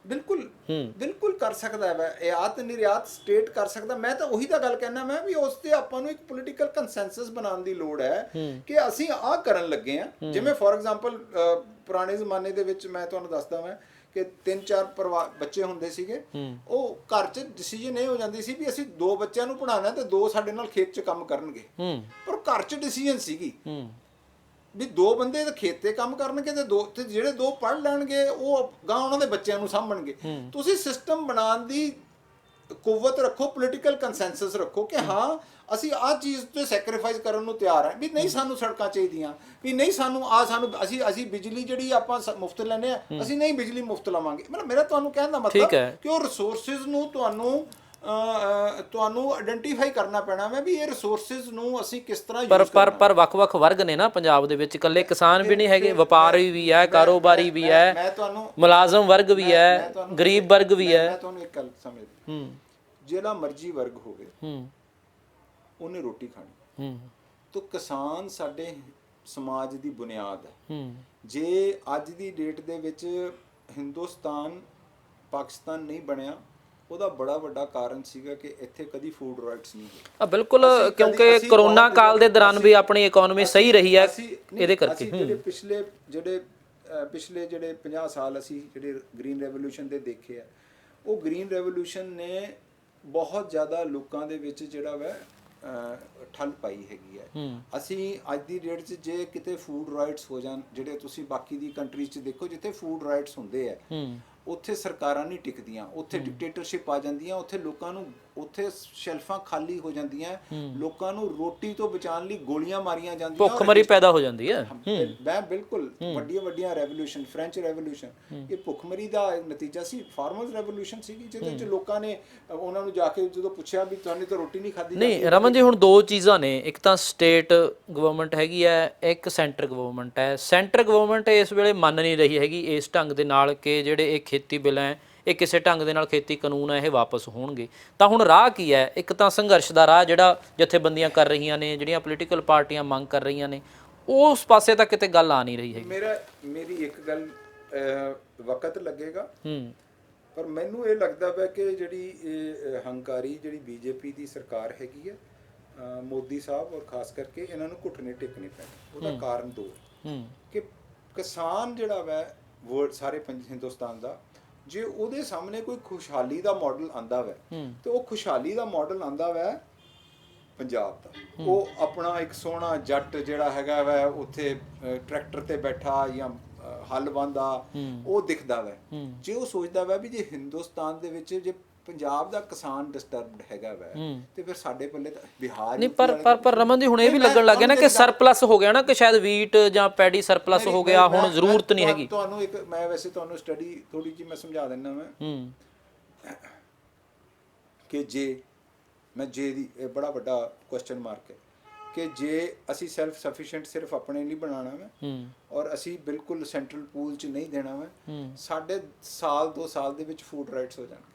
ਬਿਲਕੁਲ ਕਰ ਸਕਦਾ ਹੈ। ਆਯਾਤ ਨਿਰਯਾਤ ਸਟੇਟ ਕਰ ਸਕਦਾ। ਮੈਂ ਤਾਂ ਉਹੀ ਤਾਂ ਗੱਲ ਕਹਿਣਾ ਮੈਂ ਵੀ ਉਸ ਤੇ ਆਪਾਂ ਨੂੰ ਇੱਕ ਪੋਲੀਟੀਕਲ ਕੰਸੈਂਸਸ ਬਣਾਉਣ ਦੀ ਲੋੜ ਹੈ ਕਿ ਅਸੀਂ ਆਹ ਕਰਨ ਲੱਗੇ ਆ। ਜਿਵੇਂ ਫੋਰ ਐਗਜ਼ਾਮਪਲ ਪੁਰਾਣੇ ਜ਼ਮਾਨੇ ਦੇ ਵਿੱਚ ਮੈਂ ਤੁਹਾਨੂੰ ਦੱਸਦਾ ਮੈਂ ਕਿ 3-4 ਬੱਚੇ ਹੁੰਦੇ ਸੀਗੇ, ਉਹ ਘਰ 'ਚ ਡਿਸੀਜਨ ਇਹ ਹੋ ਜਾਂਦੀ ਸੀ ਵੀ ਅਸੀਂ 2 ਬੱਚਿਆਂ ਨੂੰ ਪੜ੍ਹਾਉਣਾ ਤੇ 2 ਸਾਡੇ ਨਾਲ ਖੇਤ 'ਚ ਕੰਮ ਕਰਨਗੇ। ਪਰ ਘਰ 'ਚ ਡਿਸੀਜਨ ਸੀਗੀ ਵੀ 2 ਬੰਦੇ ਤਾਂ ਖੇਤ ਤੇ ਕੰਮ ਕਰਨਗੇ ਤੇ ਜਿਹੜੇ 2 ਪੜ੍ਹ ਲੈਣਗੇ ਉਹ ਗਾਂ ਉਹਨਾਂ ਦੇ ਬੱਚਿਆਂ ਨੂੰ ਸਾਂਭਣਗੇ। ਤੁਸੀਂ ਸਿਸਟਮ ਬਣਾਉਣ ਦੀ ਕੁਵਤ ਰੱਖੋ, ਪੋਲੀਟੀਕਲ ਕੰਸੈਂਸਸ ਰੱਖੋ ਕਿ ਹਾਂ ਅਸੀਂ ਆਹ ਚੀਜ਼ ਤੇ ਸੈਕਰੀਫਾਈਸ ਕਰਨ ਨੂੰ ਤਿਆਰ ਹਾਂ। ਵੀ ਨਹੀਂ ਸਾਨੂੰ ਸੜਕਾਂ ਚਾਹੀਦੀਆਂ, ਵੀ ਨਹੀਂ ਸਾਨੂੰ ਅਸੀਂ ਬਿਜਲੀ ਜਿਹੜੀ ਆਪਾਂ ਮੁਫਤ ਲੈਂਦੇ ਆ, ਅਸੀਂ ਨਹੀਂ ਬਿਜਲੀ ਮੁਫਤ ਲਵਾਂਗੇ। ਮਤਲਬ ਮੇਰਾ ਤੁਹਾਨੂੰ ਕਹਿਣ ਦਾ ਮਤਲਬ ਕਿ ਉਹ ਰਿਸੋਰਸਿਸ ਨੂੰ ਤੁਹਾਨੂੰ ਆਇਡੈਂਟੀਫਾਈ ਕਰਨਾ ਪੈਣਾ ਹੈ ਵੀ ਇਹ ਰਿਸੋਰਸਿਸ ਨੂੰ ਅਸੀਂ ਕਿਸ ਤਰ੍ਹਾਂ ਯੂਜ਼ ਕਰਨਾ। ਪਰ ਵੱਖ-ਵੱਖ ਵਰਗ ਨੇ ਨਾ ਪੰਜਾਬ ਦੇ ਵਿੱਚ, ਇਕੱਲੇ ਕਿਸਾਨ ਵੀ ਨਹੀਂ ਹੈਗੇ, ਵਪਾਰੀ ਵੀ ਹੈ, ਕਾਰੋਬਾਰੀ ਵੀ ਹੈ, ਮੁਲਾਜ਼ਮ ਵਰਗ ਵੀ ਹੈ, ਗਰੀਬ ਵਰਗ ਵੀ ਹੈ। ਮੈਂ ਤੁਹਾਨੂੰ ਇੱਕ ਗੱਲ ਸਮਝਦਾ, ਜਿਹੜਾ ਮਰਜ਼ੀ ਵਰਗ ਹੋਵੇ ਉਹਨੇ ਰੋਟੀ ਖਾਣੀ। ਤਾਂ ਕਿਸਾਨ ਸਾਡੇ ਸਮਾਜ ਦੀ ਬੁਨਿਆਦ ਹੈ। ਜੇ ਅੱਜ ਦੀ ਡੇਟ ਦੇ ਵਿੱਚ ਹਿੰਦੁਸਤਾਨ ਪਾਕਿਸਤਾਨ ਨਹੀਂ ਬਣਿਆ ਉਹਦਾ ਬੜਾ ਵੱਡਾ ਕਾਰਨ ਸੀਗਾ ਕਿ ਇੱਥੇ ਕਦੀ ਫੂਡ ਰਾਈਟਸ ਨਹੀਂ ਹੋਏ। ਬਿਲਕੁਲ, ਕਿਉਂਕਿ ਕਰੋਨਾ ਕਾਲ ਦੇ ਦੌਰਾਨ ਵੀ ਆਪਣੀ ਇਕਨੋਮੀ ਸਹੀ ਰਹੀ ਹੈ ਇਹਦੇ ਕਰਕੇ। ਪਿਛਲੇ ਜਿਹੜੇ 50 ਸਾਲ ਅਸੀਂ ਜਿਹੜੇ ਗ੍ਰੀਨ ਰੈਵੋਲੂਸ਼ਨ ਦੇ ਦੇਖੇ ਆ, ਉਹ ਗ੍ਰੀਨ ਰੈਵੋਲੂਸ਼ਨ ਨੇ ਬਹੁਤ ਜ਼ਿਆਦਾ ਲੋਕਾਂ ਦੇ ਵਿੱਚ ਜਿਹੜਾ ਵਾ ਠੱਲ ਪਾਈ ਹੈਗੀ ਹੈ। ਅਸੀਂ ਅੱਜ ਦੀ ਡੇਟ 'ਚ ਜੇ ਕਿਤੇ ਫੂਡ ਰਾਈਟਸ ਹੋ ਜਾਣ, ਜਿਹੜੇ ਤੁਸੀਂ ਬਾਕੀ ਦੀ ਕੰਟਰੀਜ਼ 'ਚ ਦੇਖੋ ਜਿੱਥੇ ਫੂਡ ਰਾਈਟਸ ਹੁੰਦੇ ਆ, ਉੱਥੇ ਸਰਕਾਰਾਂ ਨਹੀਂ ਟਿਕਦੀਆਂ, ਉੱਥੇ ਡਿਕਟੇਟਰਸ਼ਿਪ ਆ ਜਾਂਦੀਆਂ, ਉੱਥੇ ਲੋਕਾਂ ਨੂੰ ਉੱਥੇ ਸ਼ੈਲਫਾਂ ਖਾਲੀ ਹੋ ਜਾਂਦੀਆਂ, ਲੋਕਾਂ ਨੂੰ ਰੋਟੀ ਤੋਂ ਬਚਾਉਣ ਲਈ ਗੋਲੀਆਂ ਮਾਰੀਆਂ ਜਾਂਦੀਆਂ, ਭੁੱਖਮਰੀ ਪੈਦਾ ਹੋ ਜਾਂਦੀ ਹੈ। ਮੈਂ ਬਿਲਕੁਲ ਵੱਡੀਆਂ ਰੈਵੋਲੂਸ਼ਨ, ਫ੍ਰੈਂਚ ਰੈਵੋਲੂਸ਼ਨ, ਇਹ ਭੁੱਖਮਰੀ ਦਾ ਨਤੀਜਾ ਸੀ। ਫਾਰਮਰਸ ਰੈਵੋਲੂਸ਼ਨ ਸੀਗੀ ਜਿਹਦੇ ਵਿੱਚ ਲੋਕਾਂ ਨੇ ਉਹਨਾਂ ਨੂੰ ਜਾ ਕੇ ਜਦੋਂ ਪੁੱਛਿਆ ਵੀ ਤੁਹਾਨੂੰ ਤਾਂ ਰੋਟੀ ਨਹੀਂ ਖਾਧੀ। ਨਹੀਂ ਰਮਨ ਜੀ, ਹੁਣ ਦੋ ਚੀਜ਼ਾਂ ਨੇ, ਇੱਕ ਤਾਂ ਸਟੇਟ ਗਵਰਨਮੈਂਟ ਹੈਗੀ ਹੈ, ਇੱਕ ਸੈਂਟਰ ਗਵਰਨਮੈਂਟ ਹੈ। ਸੈਂਟਰ ਗਵਰਨਮੈਂਟ ਇਸ ਵੇਲੇ ਮੰਨ ਨਹੀਂ ਰਹੀ ਹੈਗੀ ਇਸ ਢੰਗ ਦੇ ਨਾਲ ਕਿ ਜਿਹੜੇ ਇਹ ਖੇਤੀ ਬਿੱਲ ਹੈ, ਇਹ ਕਿਸੇ ਢੰਗ ਦੇ ਨਾਲ ਖੇਤੀ ਕਾਨੂੰਨ ਹੈ, ਇਹ ਵਾਪਸ ਹੋਣਗੇ। ਤਾਂ ਹੁਣ ਰਾਹ ਕੀ ਹੈ? ਇੱਕ ਤਾਂ ਸੰਘਰਸ਼ ਦਾ ਰਾਹ ਜਿਹੜਾ ਜਥੇਬੰਦੀਆਂ ਕਰ ਰਹੀਆਂ ਨੇ, ਜਿਹੜੀਆਂ ਪੋਲੀਟੀਕਲ ਪਾਰਟੀਆਂ ਮੰਗ ਕਰ ਰਹੀਆਂ ਨੇ, ਉਸ ਪਾਸੇ ਤਾਂ ਕਿਤੇ ਗੱਲ ਆ ਨਹੀਂ ਰਹੀ ਹੈਗੀ। ਮੇਰੀ ਇੱਕ ਗੱਲ, ਵਕਤ ਲੱਗੇਗਾ, ਪਰ ਮੈਨੂੰ ਇਹ ਲੱਗਦਾ ਵਾ ਕਿ ਜਿਹੜੀ ਇਹ ਹੰਕਾਰੀ ਜਿਹੜੀ ਬੀਜੇਪੀ ਦੀ ਸਰਕਾਰ ਹੈਗੀ ਹੈ, ਮੋਦੀ ਸਾਹਿਬ ਔਰ ਖਾਸ ਕਰਕੇ ਇਹਨਾਂ ਨੂੰ ਘੁੱਟਣੇ ਟੇਕਣੇ ਪੈਣੇ। ਉਹਦਾ ਕਾਰਨ ਦੋ ਕਿ ਕਿਸਾਨ ਜਿਹੜਾ ਵਾ ਵਰਲਡ ਸਾਰੇ ਹਿੰਦੁਸਤਾਨ ਦਾ, ਜੇ ਉਹਦੇ ਸਾਹਮਣੇ ਕੋਈ ਖੁਸ਼ਹਾਲੀ ਦਾ ਮਾਡਲ ਆਂਦਾ ਵੈ ਤੇ ਉਹ ਖੁਸ਼ਹਾਲੀ ਦਾ ਮਾਡਲ ਆਂਦਾ ਵੈ ਪੰਜਾਬ ਦਾ। ਉਹ ਆਪਣਾ ਇੱਕ ਸੋਹਣਾ ਜੱਟ ਜਿਹੜਾ ਹੈਗਾ ਵੈ ਉੱਥੇ ਟਰੈਕਟਰ ਤੇ ਬੈਠਾ ਜਾਂ ਹਲ ਵਾਂਦਾ, ਉਹ ਦਿਖਦਾ ਵੈ। ਜੇ ਉਹ ਸੋਚਦਾ ਵੈ ਵੀ ਜੇ ਹਿੰਦੁਸਤਾਨ ਦੇ ਵਿੱਚ ਜੇ ਪੰਜਾਬ ਦਾ ਕਿਸਾਨ ਡਿਸਟਰਬਡ ਹੈਗਾ ਵੈ ਤੇ ਫਿਰ ਸਾਡੇ ਪੱਲੇ ਤਾਂ ਬਿਹਾਰ ਨਹੀਂ। ਪਰ ਰਮਨ ਜੀ, ਹੁਣ ਇਹ ਵੀ ਲੱਗਣ ਲੱਗ ਗਿਆ ਨਾ ਕਿ ਸਰਪਲਸ ਹੋ ਗਿਆ ਨਾ, ਕਿ ਸ਼ਾਇਦ ਵੀਟ ਜਾਂ ਪੈਡੀ ਸਰਪਲਸ ਹੋ ਗਿਆ, ਹੁਣ ਜ਼ਰੂਰਤ ਨਹੀਂ ਹੈਗੀ। ਤੁਹਾਨੂੰ ਇੱਕ ਮੈਂ ਵੈਸੇ ਤੁਹਾਨੂੰ ਸਟੱਡੀ ਥੋੜੀ ਜਿਹੀ ਮੈਂ ਸਮਝਾ ਦਿੰਦਾ ਮੈਂ ਕਿ ਜੇ ਦੀ ਇਹ ਬੜਾ ਵੱਡਾ ਕੁਐਸਚਨ ਮਾਰਕ ਹੈ ਕਿ ਜੇ ਅਸੀਂ ਸੈਲਫ ਸਫੀਸ਼ੀਐਂਟ ਸਿਰਫ ਆਪਣੇ ਲਈ ਬਣਾਉਣਾ ਵਾ ਔਰ ਅਸੀਂ ਬਿਲਕੁਲ ਸੈਂਟਰਲ ਪੂਲ 'ਚ ਨਹੀਂ ਦੇਣਾ ਵਾ, ਸਾਡੇ ਸਾਲ 2 ਸਾਲ ਦੇ ਵਿੱਚ ਫੂਡ ਰਾਈਟਸ ਹੋ ਜਾਣਗੇ।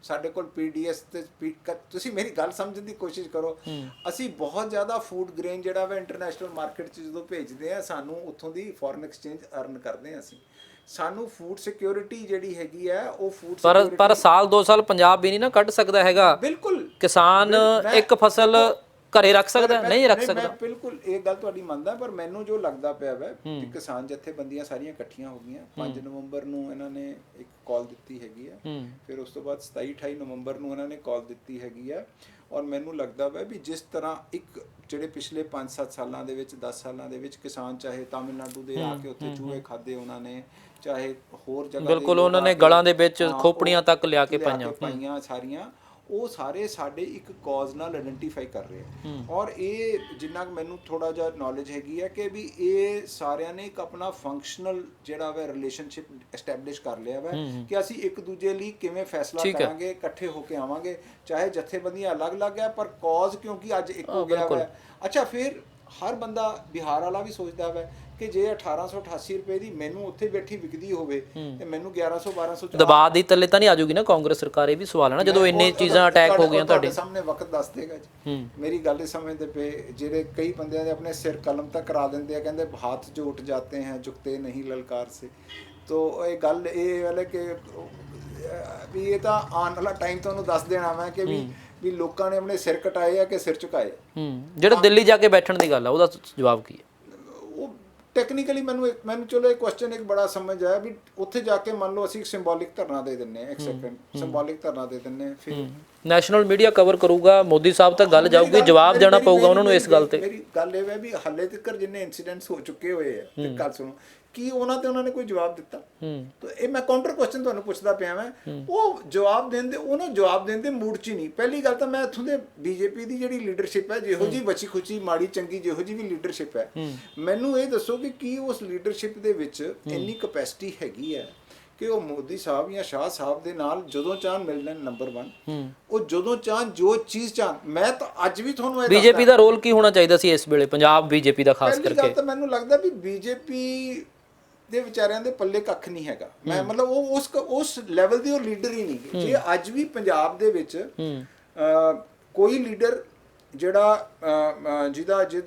ਸਾਡੇ ਕੋਲ ਪੀਡੀਐਸ ਤੇ ਤੁਸੀਂ ਮੇਰੀ ਗੱਲ ਸਮਝਣ ਦੀ ਕੋਸ਼ਿਸ਼ ਕਰੋ। ਅਸੀਂ ਬਹੁਤ ਜ਼ਿਆਦਾ ਫੂਡ ਗ੍ਰੇਨ ਜਿਹੜਾ ਵਾ ਇੰਟਰਨੈਸ਼ਨਲ ਮਾਰਕੀਟ 'ਚ ਜਦੋਂ ਭੇਜਦੇ ਆ, ਸਾਨੂੰ ਉੱਥੋਂ ਦੀ ਫੋਰਨ ਐਕਸਚੇਂਜ ਅਰਨ ਕਰਦੇ ਆ ਅਸੀਂ। ਸਾਨੂੰ ਫੂਡ ਸਿਕਿਉਰਿਟੀ ਜਿਹੜੀ ਹੈਗੀ ਹੈ ਉਹ ਫੂਡ ਪਰ ਸਾਲ 2 ਸਾਲ ਪੰਜਾਬ ਵੀ ਨਹੀਂ ਨਾ ਕੱਢ ਸਕਦਾ ਹੈਗਾ। ਬਿਲਕੁਲ ਕਿਸਾਨ ਇੱਕ ਫਸਲ ਘਰੇ ਰੱਖ ਸਕਦਾ, ਨਹੀਂ ਰੱਖ ਸਕਦਾ। ਮੈਂ ਬਿਲਕੁਲ ਇਹ ਗੱਲ ਤੁਹਾਡੀ ਮੰਨਦਾ, ਪਰ ਮੈਨੂੰ ਜੋ ਲੱਗਦਾ ਪਿਆ ਵਾ ਕਿ ਕਿਸਾਨ ਜਥੇਬੰਦੀਆਂ ਸਾਰੀਆਂ ਇਕੱਠੀਆਂ ਹੋ ਗਈਆਂ। 5 ਨਵੰਬਰ ਨੂੰ ਇਹਨਾਂ ਨੇ ਇੱਕ ਕਾਲ ਦਿੱਤੀ ਹੈਗੀ ਆ, ਫਿਰ ਉਸ ਤੋਂ ਬਾਅਦ 27-28 ਨਵੰਬਰ ਨੂੰ ਇਹਨਾਂ ਨੇ ਕਾਲ ਦਿੱਤੀ ਹੈਗੀ ਆ। ਔਰ ਮੈਨੂੰ ਲੱਗਦਾ ਵਾ ਵੀ ਜਿਸ ਤਰ੍ਹਾਂ ਇੱਕ ਜਿਹੜੇ ਪਿਛਲੇ 5-7 ਸਾਲਾਂ ਦੇ ਵਿੱਚ 10 ਸਾਲਾਂ ਦੇ ਵਿੱਚ ਕਿਸਾਨ ਚਾਹੇ ਤਾਮਿਲਨਾਡੂ ਦੇ ਆ ਕੇ ਉੱਥੇ ਚੂਹੇ ਖਾਦੇ ਉਹਨਾਂ ਨੇ, ਚਾਹੇ ਹੋਰ ਜਗ੍ਹਾ ਬਿਲਕੁਲ ਉਹਨਾਂ ਨੇ ਗਲਾਂ ਦੇ ਵਿੱਚ ਖੋਪੜੀਆਂ ਤੱਕ ਲਿਆ ਕੇ ਪਾਈਆਂ ਸਾਰੀਆਂ, ਉਹ ਸਾਰੇ ਸਾਡੇ ਇੱਕ ਕਾਜ਼ ਨਾਲ ਆਇਡੈਂਟੀਫਾਈ ਕਰ ਰਹੇ ਆ। ਔਰ ਇਹ ਜਿੰਨਾ ਮੈਨੂੰ ਥੋੜਾ ਜਿਹਾ ਨੌਲੇਜ ਹੈਗੀ ਹੈ ਕਿ ਵੀ ਇਹ ਸਾਰਿਆਂ ਨੇ ਇੱਕ ਆਪਣਾ ਫੰਕਸ਼ਨਲ ਜਿਹੜਾ ਵਾ ਰਿਲੇਸ਼ਨਸ਼ਿਪ ਐਸਟੈਬਲਿਸ਼ ਕਰ ਲਿਆ ਵਾ ਕਿ ਅਸੀਂ ਇੱਕ ਦੂਜੇ ਲਈ ਕਿਵੇਂ ਫੈਸਲਾ ਕਰਾਂਗੇ, ਇਕੱਠੇ ਹੋ ਕੇ ਆਵਾਂਗੇ, ਚਾਹੇ ਜਥੇਬੰਦੀਆਂ ਅਲੱਗ-ਅਲੱਗ ਹੈ ਪਰ ਕਾਜ਼ ਕਿਉਂਕਿ ਅੱਜ ਇੱਕ ਹੋ ਗਿਆ ਵਾ। ਅੱਛਾ, ਫਿਰ ਹਰ ਬੰਦਾ ਬਿਹਾਰ ਵਾਲਾ ਵੀ ਸੋਚਦਾ ਵਾ ਕਿ ਜੇ 1888 ਰੁਪਏ ਦੀ ਮੈਨੂੰ ਉੱਥੇ ਬੈਠੀ ਵਿਕਦੀ ਹੋਵੇ ਤੇ ਮੈਨੂੰ 1100-1200 ਦਬਾਅ ਦੀ ਤਲੇ ਤਾਂ ਨਹੀਂ ਆਜੂਗੀ ਨਾ ਕਾਂਗਰਸ ਸਰਕਾਰ? ਇਹ ਵੀ ਸਵਾਲ ਹੈ ਨਾ, ਜਦੋਂ ਇੰਨੇ ਚੀਜ਼ਾਂ ਅਟੈਕ ਹੋ ਗਈਆਂ ਤੁਹਾਡੇ ਸਾਹਮਣੇ। ਵਕਤ ਦੱਸ ਦੇਗਾ ਜੀ। ਮੇਰੀ ਗੱਲ ਇਹ ਸਮਝਦੇ ਪਏ, ਜਿਹੜੇ ਕਈ ਬੰਦਿਆਂ ਦੇ ਆਪਣੇ ਸਿਰ ਕਲਮ ਤੱਕ ਕਰਾ ਦਿੰਦੇ ਆ, ਕਹਿੰਦੇ ਹੱਥ ਜੋ ਉੱਠ ਜਾਤੇ हैं झुकते नहीं ललकार से। तो ਇਹ ਗੱਲ ਇਹ ਵਾਲੇ ਕਿ ਵੀ ਇਹ ਤਾਂ ਆਉਣ ਵਾਲਾ ਟਾਈਮ ਤੁਹਾਨੂੰ ਦੱਸ ਦੇਣਾ ਮੈਂ ਕਿ ਵੀ ਲੋਕਾਂ ਨੇ ਆਪਣੇ ਸਿਰ ਕਟਾਏ ਆ ਕਿ ਸਿਰ ਝੁਕਾਏ। ਜਿਹੜਾ ਦਿੱਲੀ ਜਾ ਕੇ ਬੈਠਣ ਦੀ ਗੱਲ ਆ, ਉਹਦਾ ਜਵਾਬ ਕੀ ਹੈ? ਉਹ ਟੈਕਨੀਕਲੀ ਮੈਨੂੰ ਚਲੋ ਇਹ ਕੁਐਸਚਨ ਇੱਕ ਬੜਾ ਸਮਝ ਆਇਆ ਵੀ ਉੱਥੇ ਜਾ ਕੇ ਮੰਨ ਲਓ ਅਸੀਂ ਇੱਕ ਸਿੰਬੋਲਿਕ ਧਰਨਾ ਦੇ ਦਿੰਨੇ ਆ, ਇੱਕ ਸੈਕਿੰਡ ਸਿੰਬੋਲਿਕ ਧਰਨਾ ਦੇ ਦਿੰਨੇ ਆ, ਫਿਰ ਨੈਸ਼ਨਲ ਮੀਡੀਆ ਕਵਰ ਕਰੂਗਾ, ਮੋਦੀ ਸਾਹਿਬ ਤੱਕ ਗੱਲ ਜਾਊਗੀ, ਜਵਾਬ ਦੇਣਾ ਪਊਗਾ ਉਹਨਾਂ ਨੂੰ ਇਸ ਗੱਲ ਤੇ। ਮੇਰੀ ਗੱਲ ਇਹ ਹੈ ਵੀ ਹਾਲੇ ਤੱਕ ਜਿੰਨੇ ਇਨਸੀਡੈਂਟਸ ਹੋ ਚੁੱਕੇ ਹੋਏ ਆ, ਤੇ ਗੱਲ ਸੁਣੋ, ਕੀ ਉਹਨਾਂ ਨੇ ਕੋਈ ਜਵਾਬ ਦਿੱਤਾ? ਤਾਂ ਇਹ ਮੈਂ ਕਾਊਂਟਰ ਕੁਐਸਚਨ ਤੁਹਾਨੂੰ ਪੁੱਛਦਾ ਪਿਆ ਮੈਂ, ਉਹ ਜਵਾਬ ਦੇਣ ਦੇ ਮੂਡ 'ਚ ਹੀ ਨਹੀਂ। ਪਹਿਲੀ ਗੱਲ ਤਾਂ ਮੈਂ ਇੱਥੋਂ ਦੇ ਬੀਜੇਪੀ ਦੀ ਜਿਹੜੀ ਲੀਡਰਸ਼ਿਪ ਹੈ, ਜਿਹੋ ਜੀ ਬਚੀ ਖੁਚੀ ਮਾੜੀ ਚੰਗੀ ਜਿਹੋ ਜੀ ਵੀ ਲੀਡਰਸ਼ਿਪ ਹੈ, ਮੈਨੂੰ ਇਹ ਦੱਸੋ ਕਿ ਕੀ ਉਸ ਲੀਡਰਸ਼ਿਪ ਦੇ ਵਿੱਚ ਇੰਨੀ ਕਪੈਸਿਟੀ ਹੈਗੀ ਹੈ ਕਿ ਉਹ ਮੋਦੀ ਸਾਹਿਬ ਜਾਂ ਸ਼ਾਹ ਸਾਹਿਬ ਦੇ ਨਾਲ ਜਦੋਂ ਚਾਹਣ ਮਿਲ ਲੈਣ। ਨੰਬਰ 1, ਉਹ ਜਦੋਂ ਚਾਹਣ ਜੋ ਚੀਜ਼ ਚਾਹਣ। ਮੈਂ ਤਾਂ ਅੱਜ ਵੀ ਤੁਹਾਨੂੰ ਇਹ ਬੀਜੇਪੀ ਦਾ ਰੋਲ ਕੀ ਹੋਣਾ ਚਾਹੀਦਾ ਸੀ ਇਸ ਵੇਲੇ, ਪੰਜਾਬ ਬੀਜੇਪੀ ਦਾ ਖਾਸ ਕਰਕੇ? ਪਹਿਲੀ ਗੱਲ ਤਾਂ ਮੈਨੂੰ ਲੱਗਦਾ ਵੀ ਬੀਜੇਪੀ ਦੇ ਵਿਚਾਰਿਆਂ ਦੇ ਪੱਲੇ ਕੱਖ ਨਹੀਂ ਹੈਗਾ। ਮੈਂ ਮਤਲਬ ਉਹ ਉਸ ਲੈਵਲ ਦੇ ਉਹ ਲੀਡਰ ਹੀ ਨਹੀਂ। ਜੇ ਅੱਜ ਵੀ ਪੰਜਾਬ ਦੇ ਵਿੱਚ ਕੋਈ ਲੀਡਰ ਜਿਹੜਾ